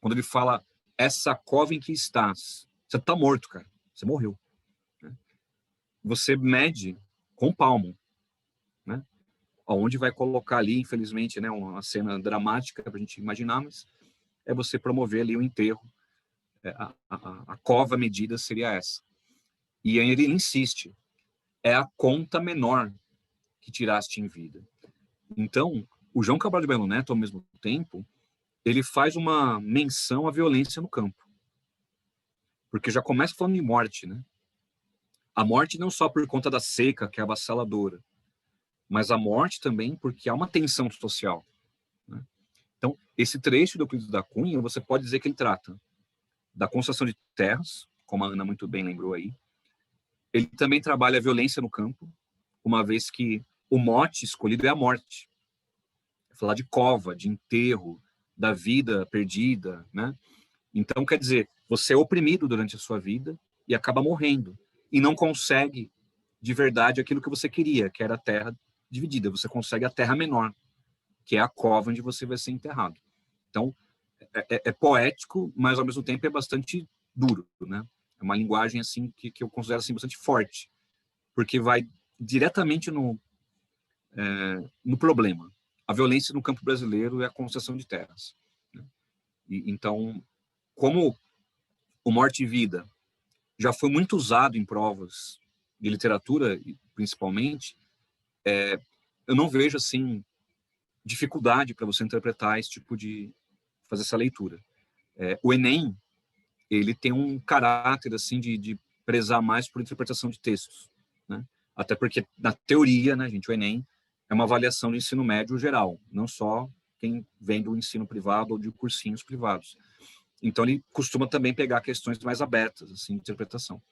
Quando ele fala, essa cova em que estás, você está morto, cara. Você morreu. Né? Você mede com palmo. Né? Onde vai colocar ali, infelizmente, né, uma cena dramática para a gente imaginar, mas é você promover ali o enterro. A cova medida seria essa. E aí ele insiste, é a conta menor que tiraste em vida. Então, o João Cabral de Melo Neto, ao mesmo tempo, ele faz uma menção à violência no campo. Porque já começa falando de morte, né? A morte não só por conta da seca, que é avassaladora, mas a morte também porque há uma tensão social. Né? Então, esse trecho do Euclides da Cunha, você pode dizer que ele trata da concessão de terras, como a Ana muito bem lembrou aí. Ele também trabalha a violência no campo, uma vez que o mote escolhido é a morte. Falar de cova, de enterro, da vida perdida, né? Então, quer dizer, você é oprimido durante a sua vida e acaba morrendo. E não consegue, de verdade, aquilo que você queria, que era a terra dividida. Você consegue a terra menor, que é a cova onde você vai ser enterrado. Então, é poético, mas, ao mesmo tempo, é bastante duro, né? É uma linguagem, assim, que eu considero, assim, bastante forte. Porque vai diretamente no problema. A violência no campo brasileiro é a concessão de terras. Né? Então, como o Morte e Vida já foi muito usado em provas de literatura, principalmente, eu não vejo, assim, dificuldade para você interpretar esse tipo de... fazer essa leitura. O Enem, ele tem um caráter, assim, de prezar mais por interpretação de textos, né? Até porque, na teoria, né, gente, o Enem é uma avaliação do ensino médio geral, não só quem vem do ensino privado ou de cursinhos privados. Então, ele costuma também pegar questões mais abertas, assim, de interpretação.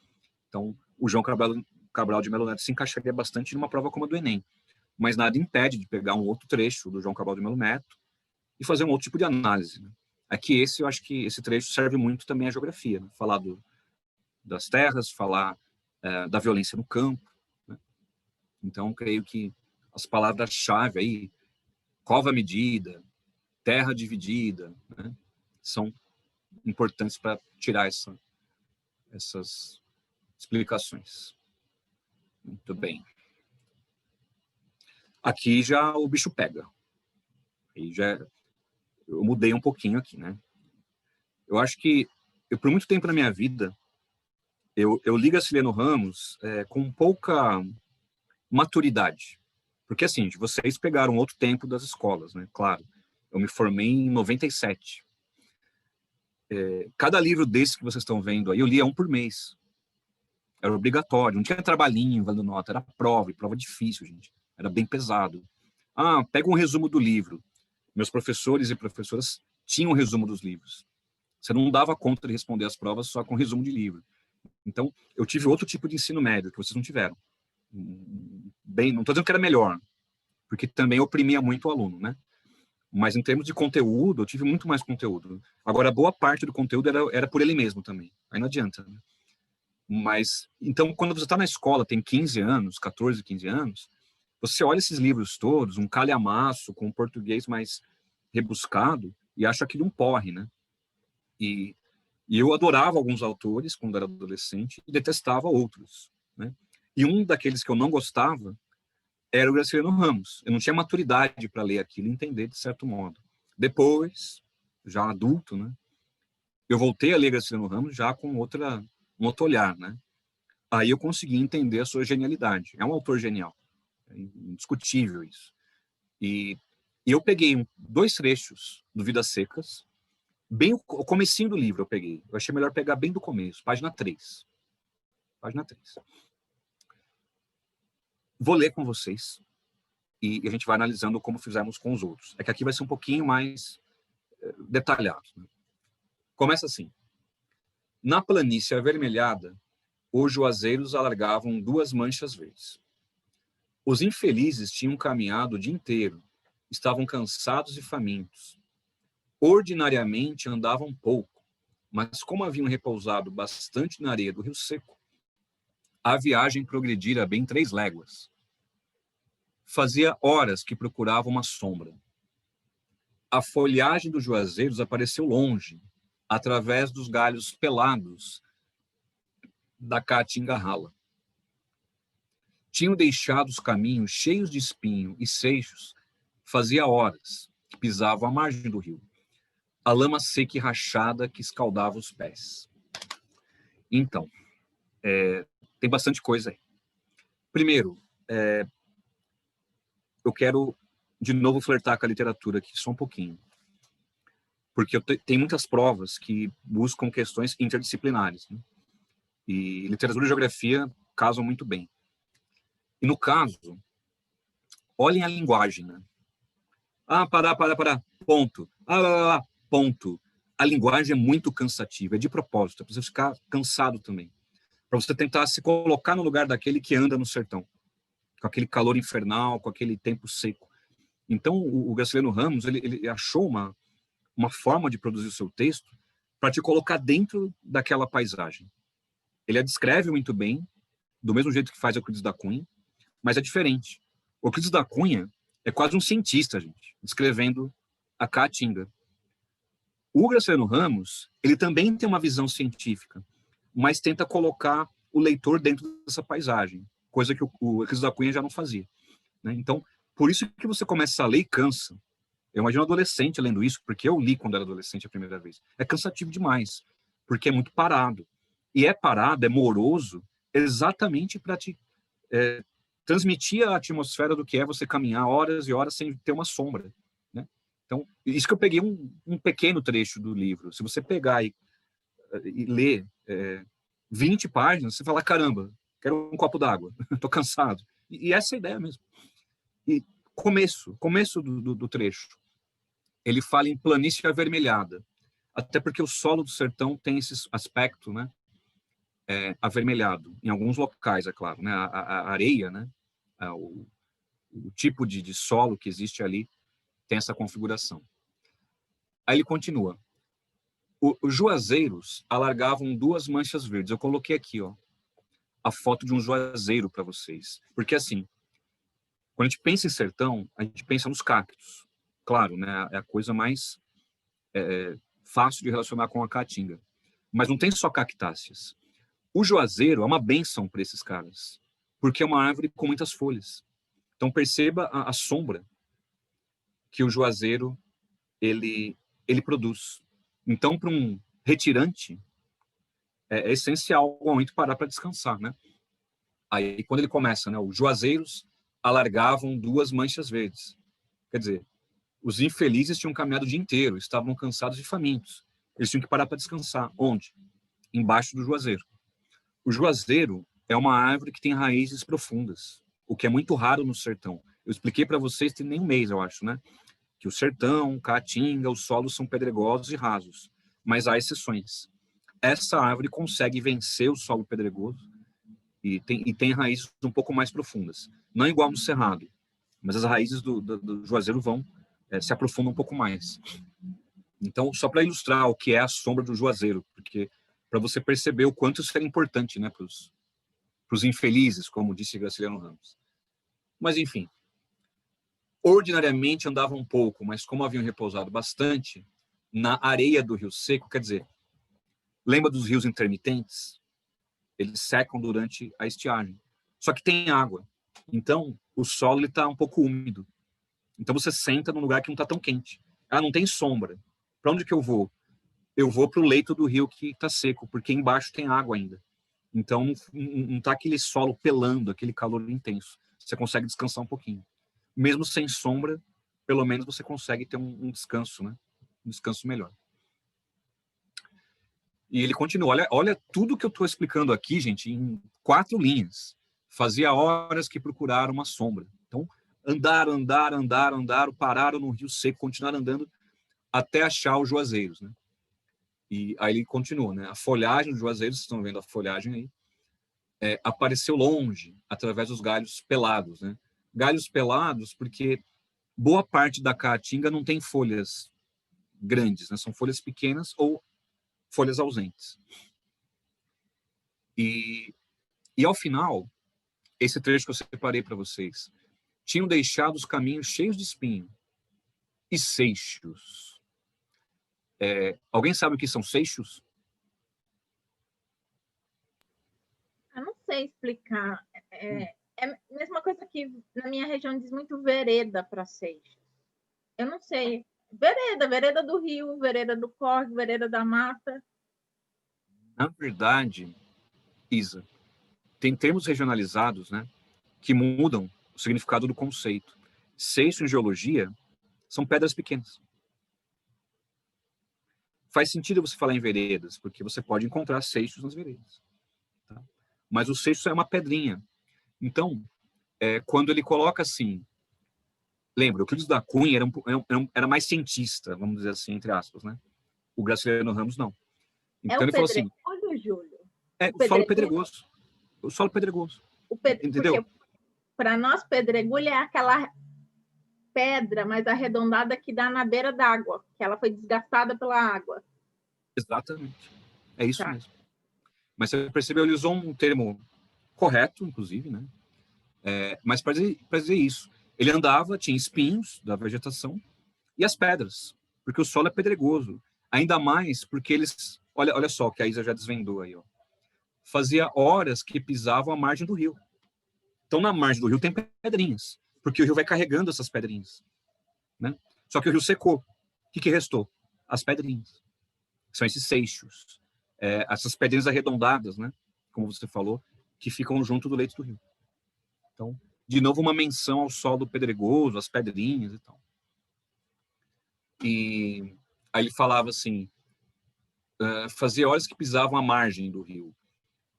Então, o João Cabral de Melo Neto se encaixaria bastante numa prova como a do Enem, mas nada impede de pegar um outro trecho do João Cabral de Melo Neto e fazer um outro tipo de análise. Né? Aqui, eu acho que esse trecho serve muito também à geografia, né? Falar das terras, falar da violência no campo. Né? Então, creio que as palavras-chave aí, cova medida, terra dividida, né? São importantes para tirar essas explicações. Muito bem. Aqui já o bicho pega. Aí eu mudei um pouquinho aqui, né? Eu acho que, por muito tempo na minha vida, eu li Graciliano Ramos com pouca maturidade. Porque, assim, vocês pegaram outro tempo das escolas, né? Claro, eu me formei em 97. Cada livro desse que vocês estão vendo aí, eu lia um por mês. Era obrigatório, não tinha trabalhinho, valendo nota, era prova, e prova difícil, gente. Era bem pesado. Pega um resumo do livro. Meus professores e professoras tinham um resumo dos livros. Você não dava conta de responder as provas só com resumo de livro. Então, eu tive outro tipo de ensino médio que vocês não tiveram. Bem, não estou dizendo que era melhor, porque também oprimia muito o aluno, né? Mas em termos de conteúdo, eu tive muito mais conteúdo. Agora, boa parte do conteúdo era por ele mesmo também. Aí não adianta, né? Mas, então, quando você está na escola, tem 15 anos, 14, 15 anos, você olha esses livros todos, um calhamaço, com um português mais rebuscado, e acha aquilo um porre, né? E E eu adorava alguns autores quando era adolescente e detestava outros, né? E um daqueles que eu não gostava era o Graciliano Ramos. Eu não tinha maturidade para ler aquilo e entender de certo modo. Depois, já adulto, né, eu voltei a ler Graciliano Ramos já com um outro olhar, né? Aí eu consegui entender a sua genialidade. É um autor genial. É indiscutível isso. E eu peguei 2 trechos do Vidas Secas, bem o comecinho do livro eu peguei. Eu achei melhor pegar bem do começo, página 3. Página 3. Vou ler com vocês e a gente vai analisando como fizemos com os outros. É que aqui vai ser um pouquinho mais detalhado, né? Começa assim. Na planície avermelhada, os juazeiros alargavam 2 manchas verdes. Os infelizes tinham caminhado o dia inteiro, estavam cansados e famintos. Ordinariamente andavam pouco, mas como haviam repousado bastante na areia do Rio Seco, a viagem progredira bem 3 léguas. Fazia horas que procurava uma sombra. A folhagem dos juazeiros apareceu longe, através dos galhos pelados da caatinga rala. Tinham deixado os caminhos cheios de espinho e seixos, fazia horas que pisavam à margem do rio, a lama seca e rachada que escaldava os pés. Então, tem bastante coisa aí. Primeiro, eu quero de novo flertar com a literatura aqui, só um pouquinho. Porque tem muitas provas que buscam questões interdisciplinares, né? E literatura e geografia casam muito bem. E no caso, olhem a linguagem, né? Parar, ponto. Ponto. A linguagem é muito cansativa, é de propósito, é para você ficar cansado também. Para você tentar se colocar no lugar daquele que anda no sertão, com aquele calor infernal, com aquele tempo seco. Então, o Graciliano Ramos, ele achou uma forma de produzir o seu texto para te colocar dentro daquela paisagem. Ele a descreve muito bem, do mesmo jeito que faz Euclides da Cunha, mas é diferente. O Euclides da Cunha é quase um cientista, gente, descrevendo a Caatinga. O Graciliano Ramos, ele também tem uma visão científica, mas tenta colocar o leitor dentro dessa paisagem, coisa que o Euclides da Cunha já não fazia, né? Então, por isso que você começa a ler e cansa. Eu imagino um adolescente lendo isso, porque eu li quando era adolescente a primeira vez. É cansativo demais, porque é muito parado. E é parado, é moroso, exatamente para te transmitir a atmosfera do que é você caminhar horas e horas sem ter uma sombra, né? Então, isso que eu peguei um pequeno trecho do livro. Se você pegar e ler 20 páginas, você fala, caramba, quero um copo d'água, estou cansado. E essa é a ideia mesmo. E começo do trecho, ele fala em planície avermelhada, até porque o solo do sertão tem esse aspecto, né, avermelhado, em alguns locais, é claro, né, a areia, né, o tipo de solo que existe ali tem essa configuração. Aí ele continua. Os juazeiros alargavam 2 manchas verdes. Eu coloquei aqui, ó, a foto de um juazeiro para vocês. Porque, assim, quando a gente pensa em sertão, a gente pensa nos cactos. Claro, né, é a coisa mais fácil de relacionar com a caatinga. Mas não tem só cactáceas. O juazeiro é uma bênção para esses caras, porque é uma árvore com muitas folhas. Então, perceba a sombra que o juazeiro ele produz. Então, para um retirante, é essencial o momento parar para descansar, né? Aí, quando ele começa, né? Os juazeiros alargavam 2 manchas verdes. Quer dizer, os infelizes tinham caminhado o dia inteiro, estavam cansados e famintos. Eles tinham que parar para descansar. Onde? Embaixo do juazeiro. O juazeiro é uma árvore que tem raízes profundas, o que é muito raro no sertão. Eu expliquei para vocês tem nem um mês, eu acho, né? Que o sertão, caatinga, os solos são pedregosos e rasos, mas há exceções. Essa árvore consegue vencer o solo pedregoso e tem raízes um pouco mais profundas. Não igual no cerrado, mas as raízes do juazeiro vão se aprofundam um pouco mais. Então, só para ilustrar o que é a sombra do juazeiro, porque para você perceber o quanto isso era importante, né, para os infelizes, como disse Graciliano Ramos. Mas, enfim, ordinariamente andavam um pouco, mas como haviam repousado bastante na areia do Rio Seco, quer dizer, Lembra dos rios intermitentes? Eles secam durante a estiagem. Só que tem água. Então, o solo está um pouco úmido. Então, você senta num lugar que não está tão quente. Ah, não tem sombra. Para onde que eu vou? Eu vou para o leito do rio que está seco, porque embaixo tem água ainda. Então, não está aquele solo pelando, aquele calor intenso. Você consegue descansar um pouquinho. Mesmo sem sombra, pelo menos você consegue ter um descanso, né? Um descanso melhor. E ele continua. Olha tudo que eu estou explicando aqui, gente, em 4 linhas. Fazia horas que procuraram uma sombra. Então, andaram, pararam no rio seco, continuaram andando até achar os juazeiros, né? E aí ele continua, né? A folhagem dos juazeiros, vocês estão vendo a folhagem aí, apareceu longe, através dos galhos pelados, né? Galhos pelados porque boa parte da caatinga não tem folhas grandes, né? São folhas pequenas ou folhas ausentes. E ao final, esse trecho que eu separei para vocês, tinham deixado os caminhos cheios de espinho e seixos. Alguém sabe o que são seixos? Eu não sei explicar. É a mesma coisa que na minha região diz muito vereda para seixos. Eu não sei. Vereda do rio, vereda do córrego, vereda da mata. Na verdade, Isa, tem termos regionalizados, né, que mudam o significado do conceito. Seixo em geologia são pedras pequenas. Faz sentido você falar em veredas, porque você pode encontrar seixos nas veredas. Tá? Mas o seixo é uma pedrinha. Então, quando ele coloca assim, lembra, o Euclides da Cunha era mais cientista, vamos dizer assim, entre aspas, né? O Graciliano Ramos não. Então ele falou assim, Júlio? o solo pedregoso. O solo pedregoso. Entendeu? Porque para nós, pedregulho é aquela pedra mais arredondada que dá na beira d'água, que ela foi desgastada pela água. Exatamente. É isso mesmo. Mas você percebeu, ele usou um termo correto, inclusive, né? Mas para dizer isso, ele andava, tinha espinhos da vegetação e as pedras, porque o solo é pedregoso. Ainda mais porque eles... Olha só, que a Isa já desvendou aí, ó. Fazia horas que pisavam a margem do rio. Então, na margem do rio tem pedrinhas, porque o rio vai carregando essas pedrinhas, né? Só que o rio secou. O que restou? As pedrinhas. São esses seixos. Essas pedrinhas arredondadas, né? Como você falou, que ficam junto do leito do rio. Então, de novo, uma menção ao solo pedregoso, às pedrinhas e tal. E aí ele falava assim, fazia horas que pisavam a margem do rio,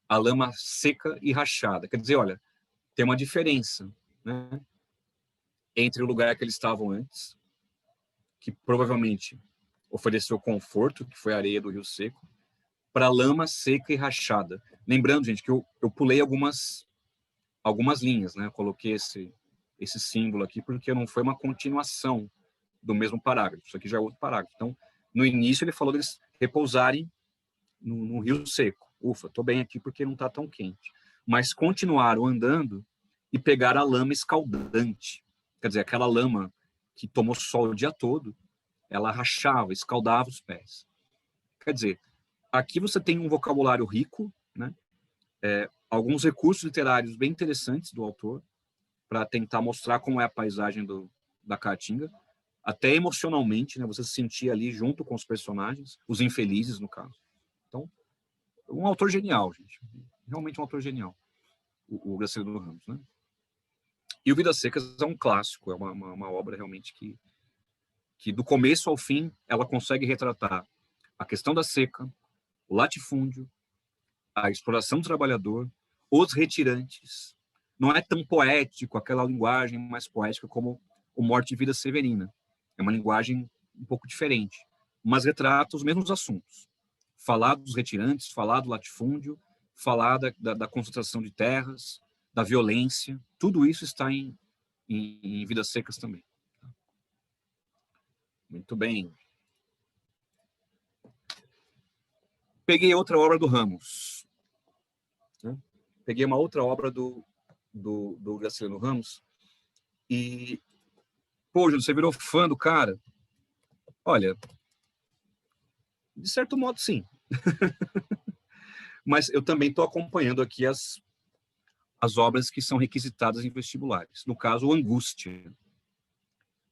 a lama seca e rachada. Quer dizer, olha, tem uma diferença, né, entre o lugar que eles estavam antes, que provavelmente ofereceu conforto, que foi a areia do rio seco, para a lama seca e rachada. Lembrando, gente, que eu pulei algumas linhas, né? Eu coloquei esse símbolo aqui porque não foi uma continuação do mesmo parágrafo. Isso aqui já é outro parágrafo. Então, no início ele falou deles repousarem no rio seco. Ufa, estou bem aqui porque não está tão quente. Mas continuaram andando e pegaram a lama escaldante. Quer dizer, aquela lama que tomou sol o dia todo, ela rachava, escaldava os pés. Quer dizer, aqui você tem um vocabulário rico, né? Alguns recursos literários bem interessantes do autor para tentar mostrar como é a paisagem da Caatinga, até emocionalmente, né? Você se sentia ali junto com os personagens, os infelizes, no caso. Então, um autor genial, gente. Realmente um autor genial, o Graciliano Ramos, né? E o Vidas Secas é um clássico, é uma obra realmente que do começo ao fim ela consegue retratar a questão da seca, o latifúndio, a exploração do trabalhador, os retirantes. Não é tão poético, aquela linguagem mais poética como o Morte e Vida Severina. É uma linguagem um pouco diferente, mas retrata os mesmos assuntos. Falar dos retirantes, falar do latifúndio, falar da concentração de terras, da violência, tudo isso está em Vidas Secas também. Muito bem. Peguei outra obra do Ramos. Né? Peguei uma outra obra do Graciliano Ramos e, pô, Júlio, você virou fã do cara? Olha, de certo modo, sim. Mas eu também estou acompanhando aqui as obras que são requisitadas em vestibulares. No caso, o Angústia.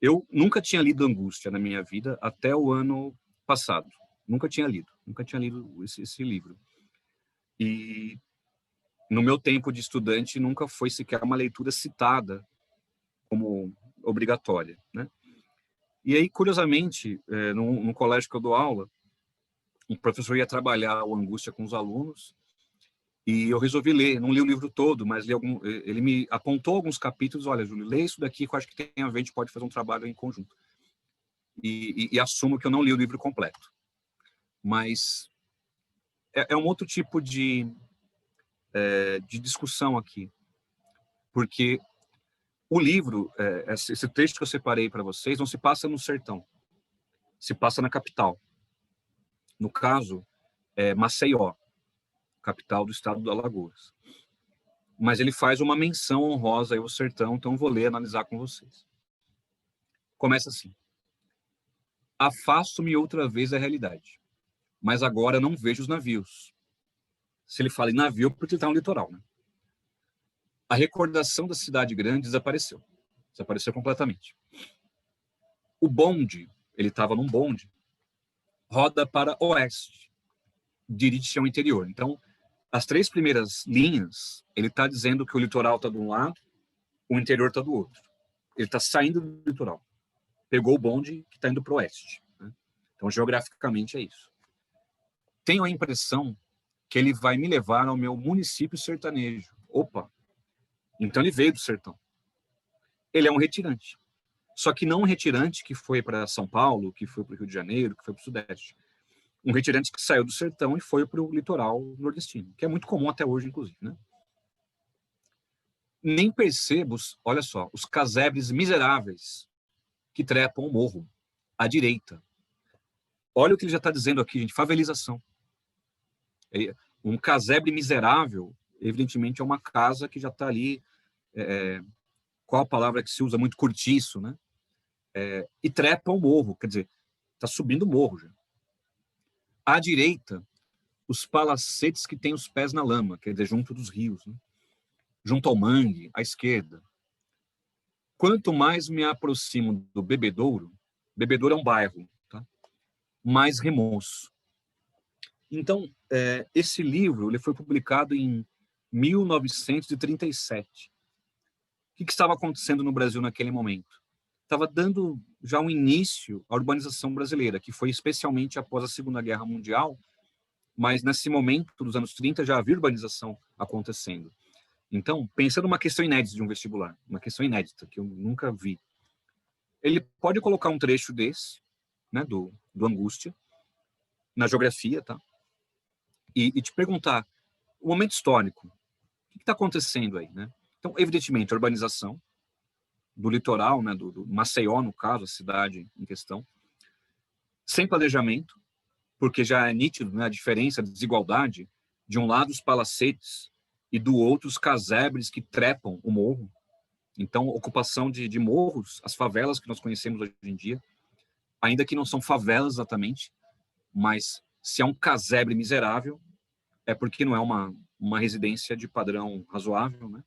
Eu nunca tinha lido Angústia na minha vida até o ano passado. Nunca tinha lido esse livro. E no meu tempo de estudante nunca foi sequer uma leitura citada como obrigatória, né? E aí, curiosamente, no colégio que eu dou aula, um professor ia trabalhar o Angústia com os alunos e eu resolvi ler. Não li o livro todo, mas ele me apontou alguns capítulos. Olha, Júlio, lê isso daqui que eu acho que tem a ver, a gente pode fazer um trabalho em conjunto. E assumo que eu não li o livro completo. Mas é um outro tipo de discussão aqui. Porque o livro, esse texto que eu separei para vocês, não se passa no sertão. Se passa na capital. No caso, Maceió, capital do estado do Alagoas. Mas ele faz uma menção honrosa ao sertão, então vou ler e analisar com vocês. Começa assim. Afasto-me outra vez da realidade, mas agora não vejo os navios. Se ele fala em navio, porque ele está no litoral, né? A recordação da cidade grande desapareceu. Desapareceu completamente. O bonde, ele estava num bonde, roda para oeste, dirige-se ao interior. Então, as 3 primeiras linhas, ele está dizendo que o litoral está de um lado, o interior está do outro. Ele está saindo do litoral. Pegou o bonde que está indo para o oeste, né? Então, geograficamente, é isso. Tenho a impressão que ele vai me levar ao meu município sertanejo. Opa! Então, ele veio do sertão. Ele é um retirante. Só que não um retirante que foi para São Paulo, que foi para o Rio de Janeiro, que foi para o Sudeste. Um retirante que saiu do sertão e foi para o litoral nordestino, que é muito comum até hoje, inclusive, né? Nem percebo, olha só, os casebres miseráveis que trepam o morro, à direita. Olha o que ele já está dizendo aqui, gente, favelização. Um casebre miserável, evidentemente, é uma casa que já está ali, qual a palavra que se usa muito? Cortiço, né? E trepa o morro, quer dizer, está subindo o morro já. À direita, os palacetes que têm os pés na lama, quer dizer, junto dos rios, né? Junto ao mangue, à esquerda. Quanto mais me aproximo do Bebedouro é um bairro, tá? Mais remoço. Então, esse livro ele foi publicado em 1937. O que estava acontecendo no Brasil naquele momento? Estava dando já um início à urbanização brasileira, que foi especialmente após a Segunda Guerra Mundial, mas nesse momento dos anos 30 já havia urbanização acontecendo. Então, pensando numa questão inédita de um vestibular, uma questão inédita, que eu nunca vi, ele pode colocar um trecho desse, né, do Angústia, na geografia, tá? E te perguntar, o momento histórico, o que está acontecendo aí, né? Então, evidentemente, a urbanização do litoral, né, do Maceió, no caso, a cidade em questão, sem planejamento, porque já é nítido, né, a diferença, a desigualdade, de um lado os palacetes e do outro os casebres que trepam o morro. Então, ocupação de morros, as favelas que nós conhecemos hoje em dia, ainda que não são favelas exatamente, mas se é um casebre miserável, é porque não é uma residência de padrão razoável, né?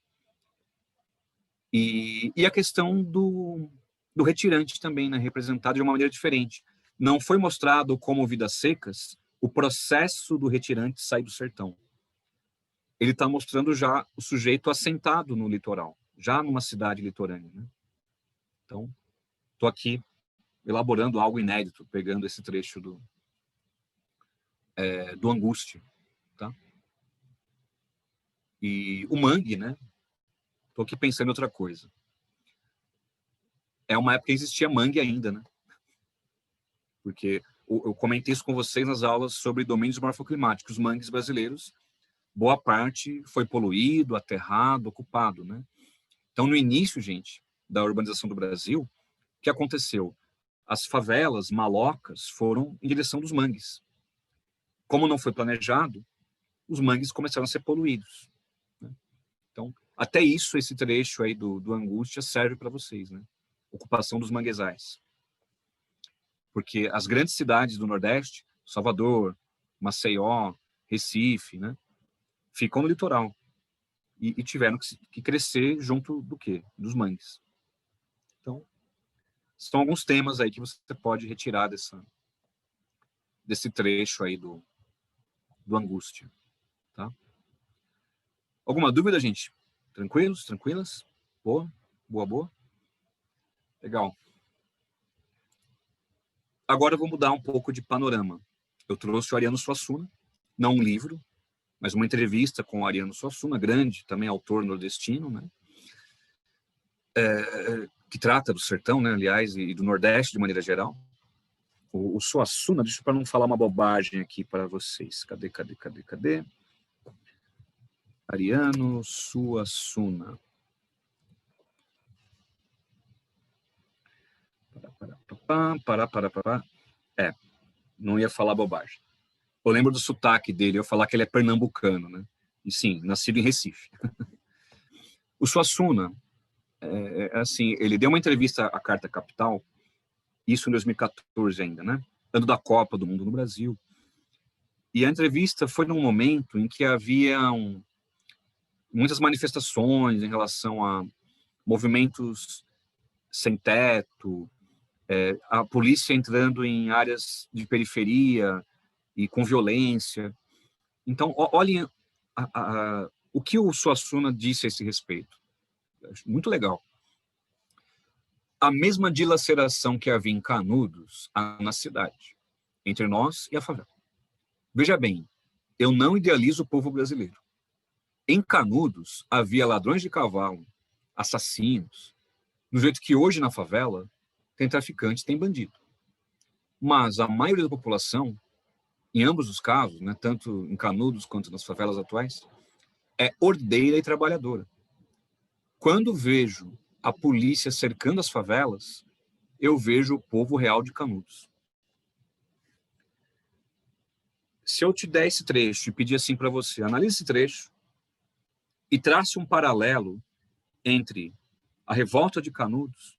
E a questão do retirante também, né, representado de uma maneira diferente. Não foi mostrado como Vidas Secas o processo do retirante sair do sertão. Ele está mostrando já o sujeito assentado no litoral, já numa cidade litorânea, né? Então, estou aqui elaborando algo inédito, pegando esse trecho do Angústia, tá? E o mangue, né? Estou aqui pensando em outra coisa. É uma época que existia mangue ainda, né? Porque eu comentei isso com vocês nas aulas sobre domínios morfoclimáticos. Os mangues brasileiros, boa parte foi poluído, aterrado, ocupado, né? Então, no início, gente, da urbanização do Brasil, o que aconteceu? As favelas, malocas, foram em direção dos mangues. Como não foi planejado, os mangues começaram a ser poluídos, né? Então, até isso, esse trecho aí do Angústia serve para vocês, né? Ocupação dos manguezais. Porque as grandes cidades do Nordeste, Salvador, Maceió, Recife, né? Ficam no litoral. E tiveram que crescer junto do quê? Dos mangues. Então, são alguns temas aí que você pode retirar desse trecho aí do Angústia. Tá? Alguma dúvida, gente? Tranquilos? Tranquilas? Boa? Boa? Legal. Agora eu vou mudar um pouco de panorama. Eu trouxe o Ariano Suassuna, não um livro, mas uma entrevista com o Ariano Suassuna, grande, também autor nordestino, né? Que trata do sertão, né, aliás, e do Nordeste de maneira geral. O Suassuna, deixa eu para não falar uma bobagem aqui para vocês. Cadê? Ariano Suassuna. Não ia falar bobagem. Eu lembro do sotaque dele, eu ia falar que ele é pernambucano, né? E sim, nascido em Recife. O Suassuna, assim, ele deu uma entrevista à Carta Capital, isso em 2014 ainda, né? Ano da Copa do Mundo no Brasil. E a entrevista foi num momento em que havia muitas manifestações em relação a movimentos sem teto, a polícia entrando em áreas de periferia e com violência. Então, olhem o que o Suassuna disse a esse respeito. Muito legal. A mesma dilaceração que havia em Canudos há na cidade, entre nós e a favela. Veja bem, eu não idealizo o povo brasileiro. Em Canudos havia ladrões de cavalo, assassinos, do jeito que hoje na favela tem traficante, tem bandido. Mas a maioria da população, em ambos os casos, né, tanto em Canudos quanto nas favelas atuais, é ordeira e trabalhadora. Quando vejo a polícia cercando as favelas, eu vejo o povo real de Canudos. Se eu te der esse trecho e pedir assim para você, analise esse trecho e trace um paralelo entre a revolta de Canudos,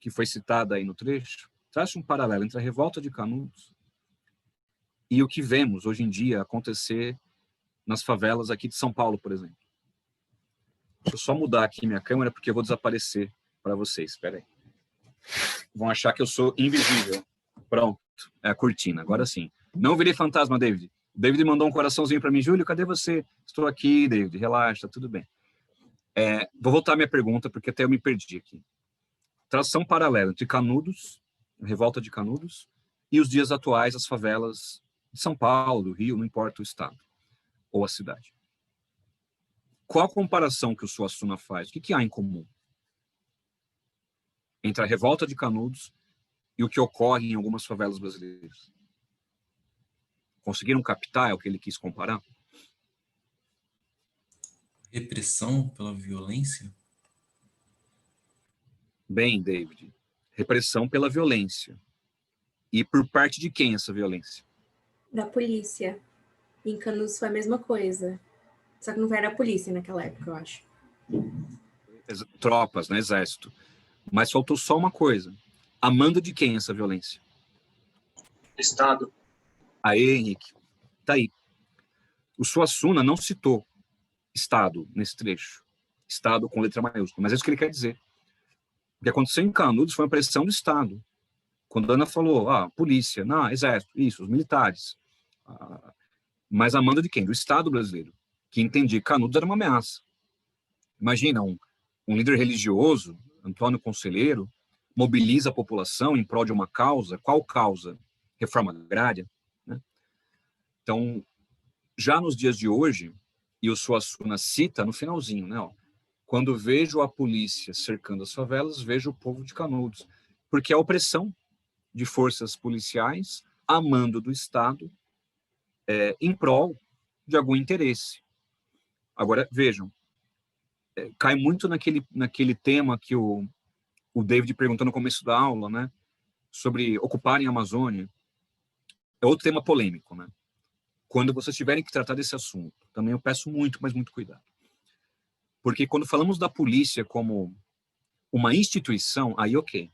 que foi citada aí no trecho, trace um paralelo entre a revolta de Canudos e o que vemos hoje em dia acontecer nas favelas aqui de São Paulo, por exemplo. Deixa eu só mudar aqui minha câmera, porque eu vou desaparecer para vocês. Espera aí. Vão achar que eu sou invisível. Pronto, é a cortina, agora sim. Não virei fantasma, David. O David mandou um coraçãozinho para mim. Júlio, cadê você? Estou aqui, David, relaxa, tá tudo bem. Vou voltar à minha pergunta, porque até eu me perdi aqui. Tração paralela entre Canudos, a revolta de Canudos, e os dias atuais, as favelas de São Paulo, do Rio, não importa o estado ou a cidade. Qual a comparação que o Suassuna faz? O que há em comum entre a revolta de Canudos e o que ocorre em algumas favelas brasileiras? Conseguiram captar o que ele quis comparar? Repressão pela violência? Bem, David, repressão pela violência. E por parte de quem essa violência? Da polícia. Em Canudos foi a mesma coisa. Só que não era a polícia naquela época, eu acho. Tropas, né, exército. Mas faltou só uma coisa. A mando de quem essa violência? Estado. Aí, Henrique, tá aí. O Suassuna não citou Estado nesse trecho. Estado com letra maiúscula. Mas é isso que ele quer dizer. O que aconteceu em Canudos foi uma pressão do Estado. Quando a Ana falou, polícia, não, exército, isso, os militares. Mas a mando de quem? Do Estado brasileiro, que entendia que Canudos era uma ameaça. Imagina, um líder religioso, Antônio Conselheiro, mobiliza a população em prol de uma causa. Qual causa? Reforma agrária. Né? Então, já nos dias de hoje, e o Suassuna cita no finalzinho, né? Quando vejo a polícia cercando as favelas, vejo o povo de Canudos. Porque a opressão de forças policiais a mando do Estado em prol de algum interesse. Agora, vejam, cai muito naquele tema que o David perguntou no começo da aula, né? Sobre ocuparem a Amazônia. É outro tema polêmico, né? Quando vocês tiverem que tratar desse assunto, também eu peço muito, mas muito cuidado. Porque quando falamos da polícia como uma instituição, aí ok.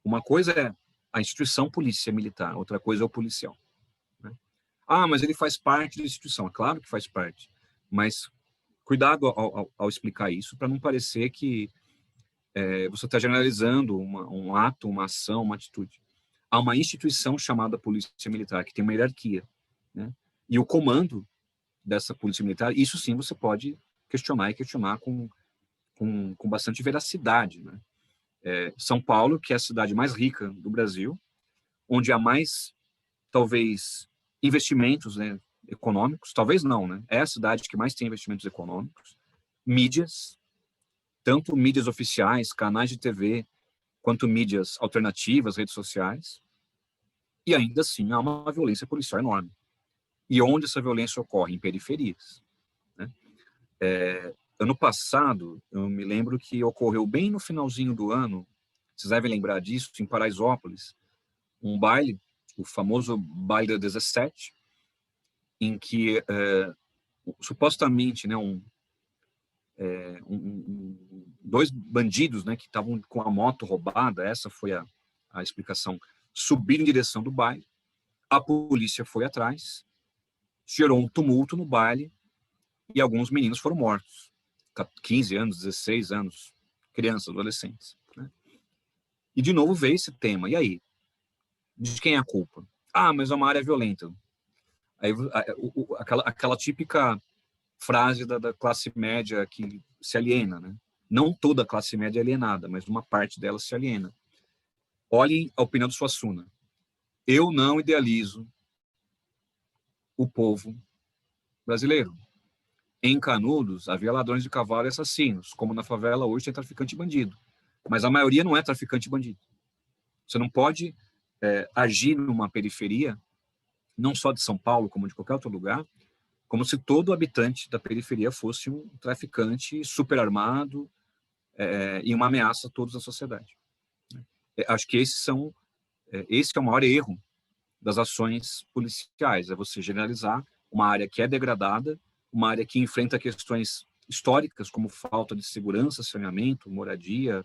Uma coisa é a instituição polícia militar, outra coisa é o policial. Né? Ah, mas ele faz parte da instituição. É claro que faz parte. Mas cuidado ao explicar isso, para não parecer que você está generalizando um ato, uma ação, uma atitude. Há uma instituição chamada Polícia Militar, que tem uma hierarquia, né? E o comando dessa Polícia Militar, isso sim você pode questionar e questionar com bastante veracidade, né? São Paulo, que é a cidade mais rica do Brasil, onde há mais, talvez, investimentos, né, econômicos, talvez não, né? É a cidade que mais tem investimentos econômicos, mídias, tanto mídias oficiais, canais de TV, quanto mídias alternativas, redes sociais, e ainda assim há uma violência policial enorme. E onde essa violência ocorre? Em periferias, né? Ano passado, eu me lembro que ocorreu bem no finalzinho do ano, vocês devem lembrar disso, em Paraisópolis, um baile, o famoso baile da 17, em que supostamente, né, dois bandidos, né, que estavam com a moto roubada, essa foi a explicação, subiram em direção do baile, a polícia foi atrás, gerou um tumulto no baile e alguns meninos foram mortos. 15 anos, 16 anos, crianças, adolescentes, né? E de novo veio esse tema. E aí? De quem é a culpa? Ah, mas é uma área violenta. Aí, aquela típica frase da classe média que se aliena, né? Não toda a classe média é alienada, mas uma parte dela se aliena. Olhem a opinião do Suassuna. Eu não idealizo o povo brasileiro. Em Canudos, havia ladrões de cavalo e assassinos, como na favela hoje tem traficante e bandido. Mas a maioria não é traficante e bandido. Você não pode agir numa periferia, não só de São Paulo, como de qualquer outro lugar, como se todo habitante da periferia fosse um traficante super armado e uma ameaça a todos na sociedade. Acho que esse é o maior erro das ações policiais, é você generalizar uma área que é degradada, uma área que enfrenta questões históricas, como falta de segurança, saneamento, moradia,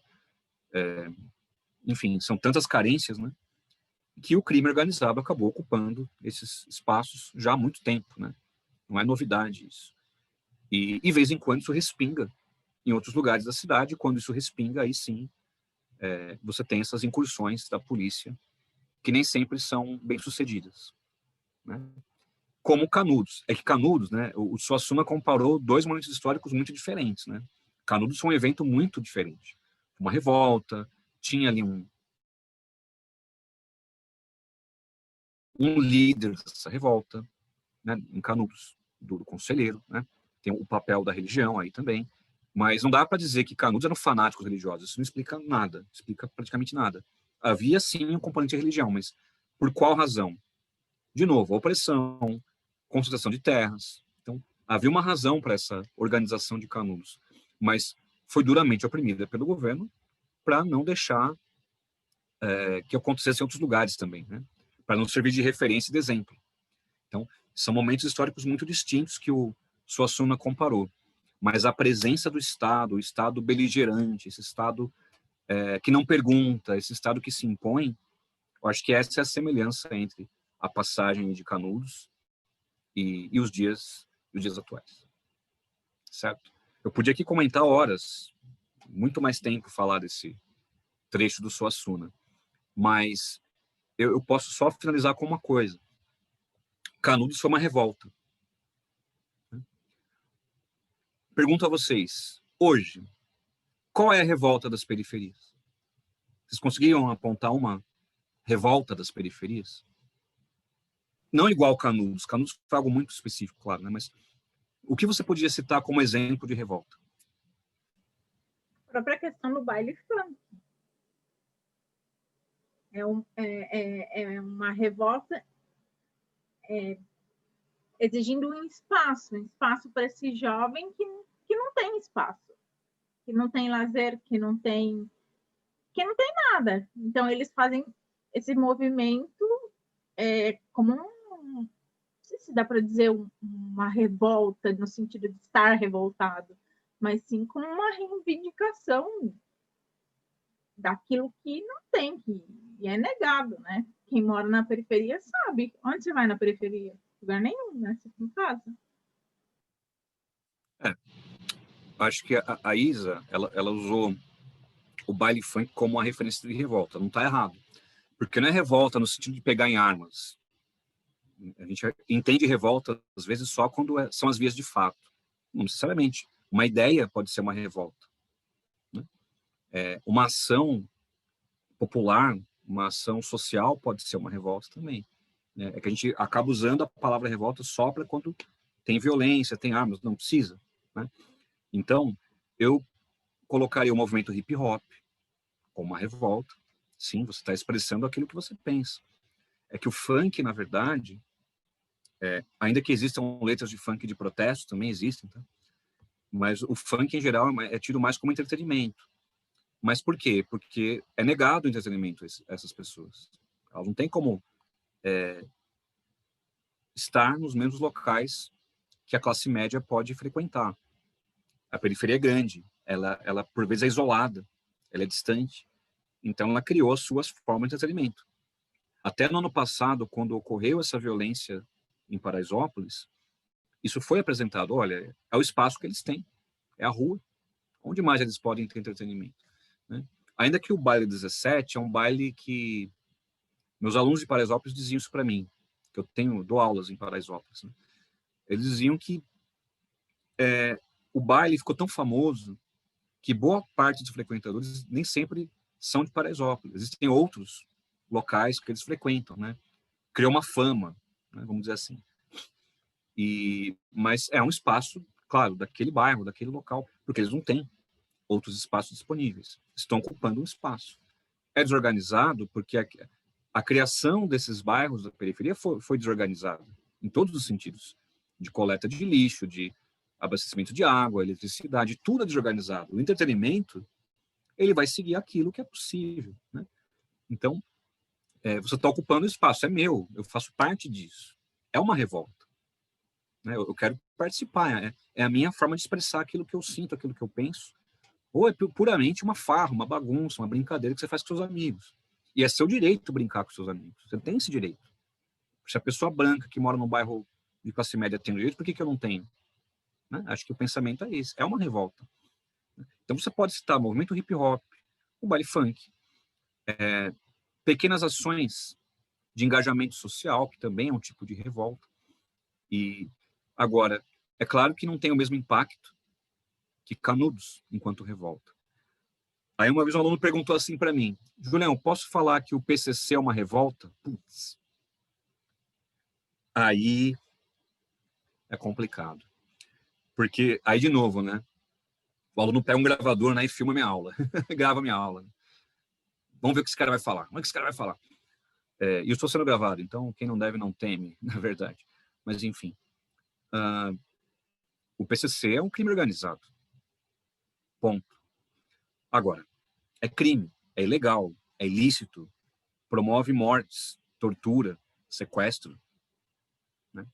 enfim, são tantas carências, né, que o crime organizado acabou ocupando esses espaços já há muito tempo, né? Não é novidade isso. E, de vez em quando, isso respinga em outros lugares da cidade, e quando isso respinga, aí sim, você tem essas incursões da polícia, que nem sempre são bem-sucedidas, né? Como Canudos. É que Canudos, né, o Suassuna comparou dois momentos históricos muito diferentes, né? Canudos foi um evento muito diferente. Uma revolta, tinha ali um líder dessa revolta, né, em Canudos, do conselheiro, né? Tem o papel da religião aí também, mas não dá para dizer que Canudos eram fanáticos religiosos, isso não explica nada, explica praticamente nada. Havia sim um componente de religião, mas por qual razão? De novo, opressão, concentração de terras. Então, havia uma razão para essa organização de Canudos, mas foi duramente oprimida pelo governo para não deixar que acontecesse em outros lugares também, né? Para não servir de referência e de exemplo. Então, são momentos históricos muito distintos que o Suassuna comparou, mas a presença do Estado, o Estado beligerante, esse Estado que não pergunta, esse Estado que se impõe, eu acho que essa é a semelhança entre a passagem de Canudos e os dias atuais, certo? Eu podia aqui comentar horas, muito mais tempo falar desse trecho do Suassuna, mas eu posso só finalizar com uma coisa. Canudos foi uma revolta. Pergunto a vocês, hoje, qual é a revolta das periferias? Vocês conseguiram apontar uma revolta das periferias? Não igual Canudos. Canudos foi algo muito específico, claro, né? Mas o que você podia citar como exemplo de revolta? A própria questão do baile funk. É uma revolta exigindo um espaço para esse jovem que não tem espaço, que não tem lazer, que não tem nada. Então, eles fazem esse movimento como não sei se dá para dizer uma revolta, no sentido de estar revoltado, mas sim como uma reivindicação daquilo que não tem, que é negado, né? Quem mora na periferia sabe. Onde você vai na periferia? Lugar nenhum, né? Você fica em casa. Acho que a Isa, ela usou o baile funk como uma referência de revolta. Não está errado. Porque não é revolta no sentido de pegar em armas. A gente entende revolta, às vezes, só quando são as vias de fato. Não necessariamente. Uma ideia pode ser uma revolta. Né? Uma ação popular, uma ação social pode ser uma revolta também. Né? É que a gente acaba usando a palavra revolta só para quando tem violência, tem armas. Não precisa. Né? Então, eu colocaria o movimento hip hop como uma revolta. Sim, você está expressando aquilo que você pensa. É que o funk, na verdade, ainda que existam letras de funk de protesto, também existem, tá? Mas o funk, em geral, é tido mais como entretenimento. Mas por quê? Porque é negado o entretenimento a essas pessoas. Elas não têm como estar nos mesmos locais que a classe média pode frequentar. A periferia é grande, ela por vezes é isolada, ela é distante. Então, ela criou as suas formas de entretenimento. Até no ano passado, quando ocorreu essa violência em Paraisópolis, isso foi apresentado. Olha, é o espaço que eles têm, é a rua. Onde mais eles podem ter entretenimento? Né? Ainda que o baile 17 é um baile que meus alunos de Paraisópolis diziam isso para mim, que eu dou aulas em Paraisópolis. Né? Eles diziam que o baile ficou tão famoso que boa parte dos frequentadores nem sempre são de Paraisópolis. Existem outros locais que eles frequentam, né? Criou uma fama, né? Vamos dizer assim. Mas é um espaço, claro, daquele bairro, daquele local, porque eles não têm outros espaços disponíveis. Estão ocupando um espaço. É desorganizado porque a criação desses bairros da periferia foi desorganizada, em todos os sentidos. De coleta de lixo, de abastecimento de água, eletricidade, tudo é desorganizado. O entretenimento, ele vai seguir aquilo que é possível. Né? Então, você está ocupando o espaço, é meu, eu faço parte disso. É uma revolta. Né? Eu quero participar, é a minha forma de expressar aquilo que eu sinto, aquilo que eu penso. Ou é puramente uma farra, uma bagunça, uma brincadeira que você faz com seus amigos. E é seu direito brincar com seus amigos. Você tem esse direito. Se a pessoa branca que mora num bairro de classe média tem o direito, por que eu não tenho? Né? Acho que o pensamento é esse. É uma revolta. Então você pode citar o movimento hip hop, o baile funk, pequenas ações de engajamento social, que também é um tipo de revolta. E agora, é claro que não tem o mesmo impacto que Canudos enquanto revolta. Aí uma vez um aluno perguntou assim para mim: Julião, posso falar que o PCC é uma revolta? Putz. Aí é complicado. Porque aí, de novo, né? O aluno pega um gravador, né, e filma minha aula. Grava minha aula. Vamos ver o que esse cara vai falar. Vamos ver o que esse cara vai falar. E eu estou sendo gravado, então quem não deve não teme, na verdade. Mas, enfim. O PCC é um crime organizado. Ponto. Agora, é crime, é ilegal, é ilícito, promove mortes, tortura, sequestro. Né?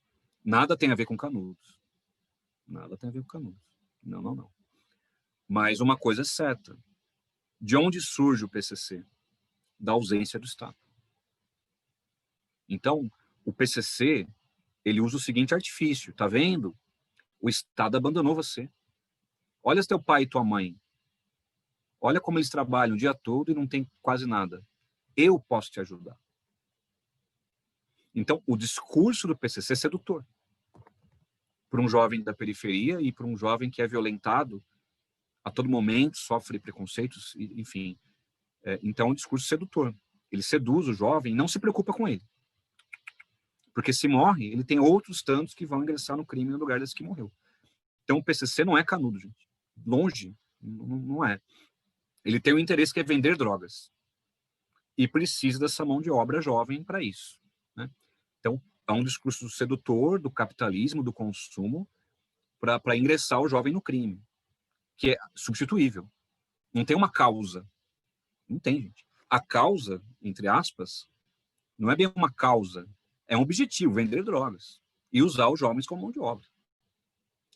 Nada tem a ver com Canudos. Nada tem a ver com Canudos. Não, não, não. Mas uma coisa é certa. De onde surge o PCC? Da ausência do Estado. Então, o PCC, ele usa o seguinte artifício. Tá vendo? O Estado abandonou você. Olha teu pai e tua mãe. Olha como eles trabalham o dia todo e não tem quase nada. Eu posso te ajudar. Então, o discurso do PCC é sedutor. Para um jovem da periferia e para um jovem que é violentado a todo momento, sofre preconceitos, enfim. Então, é um discurso sedutor. Ele seduz o jovem e não se preocupa com ele. Porque se morre, ele tem outros tantos que vão ingressar no crime no lugar desse que morreu. Então, o PCC não é Canudo, gente. Longe, não é. Ele tem um interesse que é vender drogas. E precisa dessa mão de obra jovem para isso. Né? Então, é um discurso sedutor do capitalismo, do consumo, para ingressar o jovem no crime, que é substituível. Não tem uma causa. Não tem, gente. A causa, entre aspas, não é bem uma causa, é um objetivo, vender drogas e usar os jovens como mão de obra.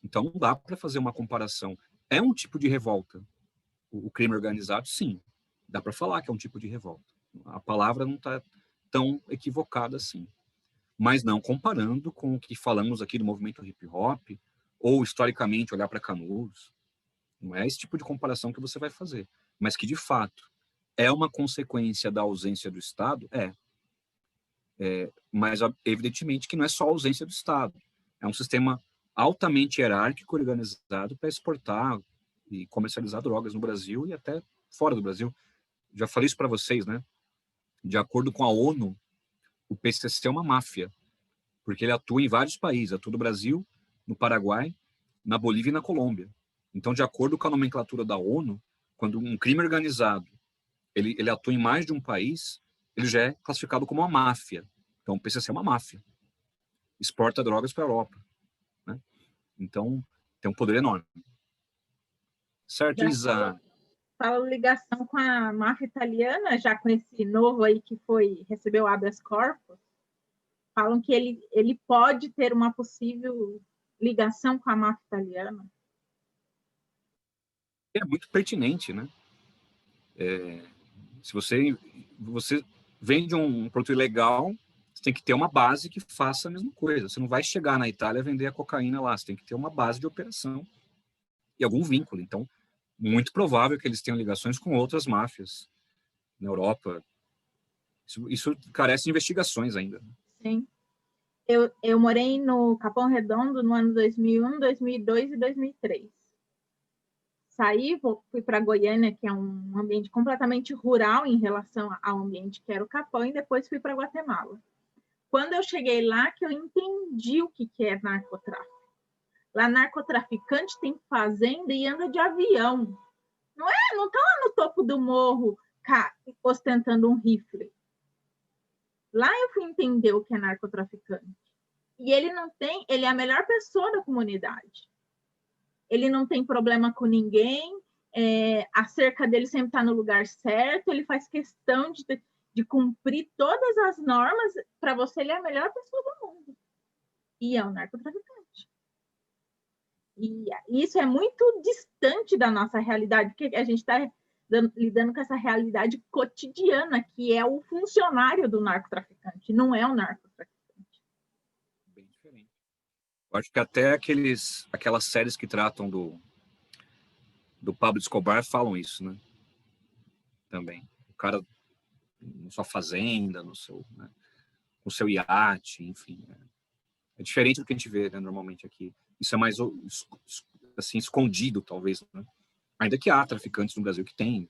Então, não dá para fazer uma comparação. É um tipo de revolta. O crime organizado, sim. Dá para falar que é um tipo de revolta. A palavra não está tão equivocada assim. mas não comparando com o que falamos aqui do movimento hip hop, ou historicamente olhar para Canudos. Não é esse tipo de comparação que você vai fazer, mas que de fato é uma consequência da ausência do Estado, mas evidentemente que não é só a ausência do Estado, é um sistema altamente hierárquico organizado para exportar e comercializar drogas no Brasil e até fora do Brasil. Já falei isso para vocês, né? De acordo com a ONU, o PCC é uma máfia, porque ele atua em vários países, atua no Brasil, no Paraguai, na Bolívia e na Colômbia. Então, de acordo com a nomenclatura da ONU, quando um crime organizado ele atua em mais de um país, ele já é classificado como uma máfia. Então, o PCC é uma máfia. Exporta drogas para a Europa. Né? Então, tem um poder enorme. Certo, Isa? Fala ligação com a máfia italiana, já com esse novo aí que recebeu habeas corpus, falam que ele pode ter uma possível ligação com a máfia italiana. É muito pertinente, né? Se você vende um produto ilegal, você tem que ter uma base que faça a mesma coisa. Você não vai chegar na Itália e vender a cocaína lá, você tem que ter uma base de operação e algum vínculo. Então, muito provável que eles tenham ligações com outras máfias na Europa. Isso carece de investigações ainda. Sim. Eu morei no Capão Redondo no ano 2001, 2002 e 2003. Saí, fui para Goiânia, que é um ambiente completamente rural em relação ao ambiente que era o Capão, e depois fui para Guatemala. Quando eu cheguei lá, que eu entendi o que é narcotráfico. Lá, narcotraficante tem fazenda e anda de avião. Não está lá no topo do morro ostentando um rifle. Lá eu fui entender o que é narcotraficante. E ele é a melhor pessoa da comunidade. Ele não tem problema com ninguém, a cerca dele sempre está no lugar certo, ele faz questão de cumprir todas as normas. Para você, ele é a melhor pessoa do mundo. E é um narcotraficante. E isso é muito distante da nossa realidade, porque a gente está lidando com essa realidade cotidiana, que é o funcionário do narcotraficante, não é o narcotraficante. Bem diferente. Eu acho que até aquelas séries que tratam do Pablo Escobar falam isso, né? Também. O cara na sua fazenda, no seu iate, enfim. É diferente do que a gente vê, né, normalmente aqui. Isso é mais assim, escondido, talvez, né? Ainda que há traficantes no Brasil que têm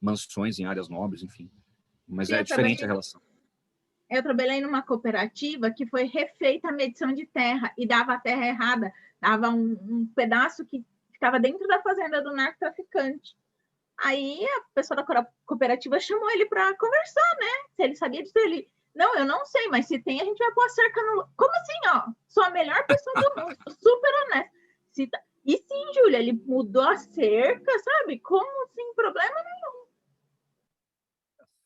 mansões em áreas nobres, enfim. Mas Sim, é diferente a relação. Eu trabalhei numa cooperativa que foi refeita a medição de terra e dava a terra errada, dava um pedaço que ficava dentro da fazenda do narcotraficante. Aí a pessoa da cooperativa chamou ele para conversar, né? Se ele sabia disso, ele... Não, eu não sei, mas se tem, a gente vai pôr a cerca no... Como assim, ó? Sou a melhor pessoa do mundo, sou super honesta. E sim, Júlia, ele mudou a cerca, sabe? Como sem problema nenhum.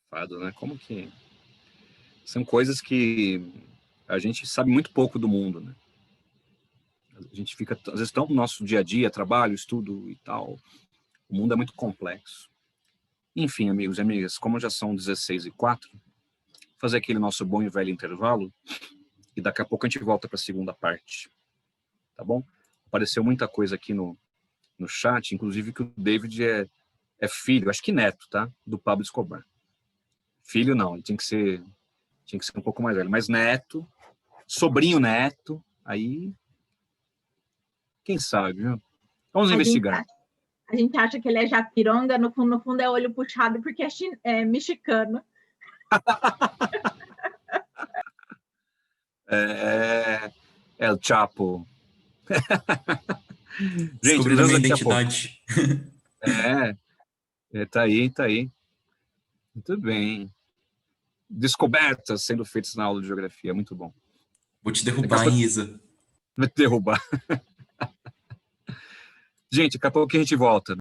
Fado, né? Como que... São coisas que a gente sabe muito pouco do mundo, né? A gente fica, às vezes, tão no nosso dia a dia, trabalho, estudo e tal. O mundo é muito complexo. Enfim, amigos e amigas, como já são 16h04, fazer aquele nosso bom e velho intervalo e daqui a pouco a gente volta para a segunda parte. Tá bom? Apareceu muita coisa aqui no chat, inclusive que o David é filho, acho que neto, tá? Do Pablo Escobar. Filho não, ele tinha que ser um pouco mais velho, mas neto, sobrinho neto, aí quem sabe, viu? Vamos investigar. A gente acha que ele é japironga, no fundo é olho puxado porque é mexicano. É o Chapo. Descobrindo a minha identidade. Tá aí. Muito bem. Descobertas sendo feitas na aula de geografia, muito bom. Vou te derrubar, hein, Isa? Vai te derrubar. Gente, daqui a pouco a gente volta.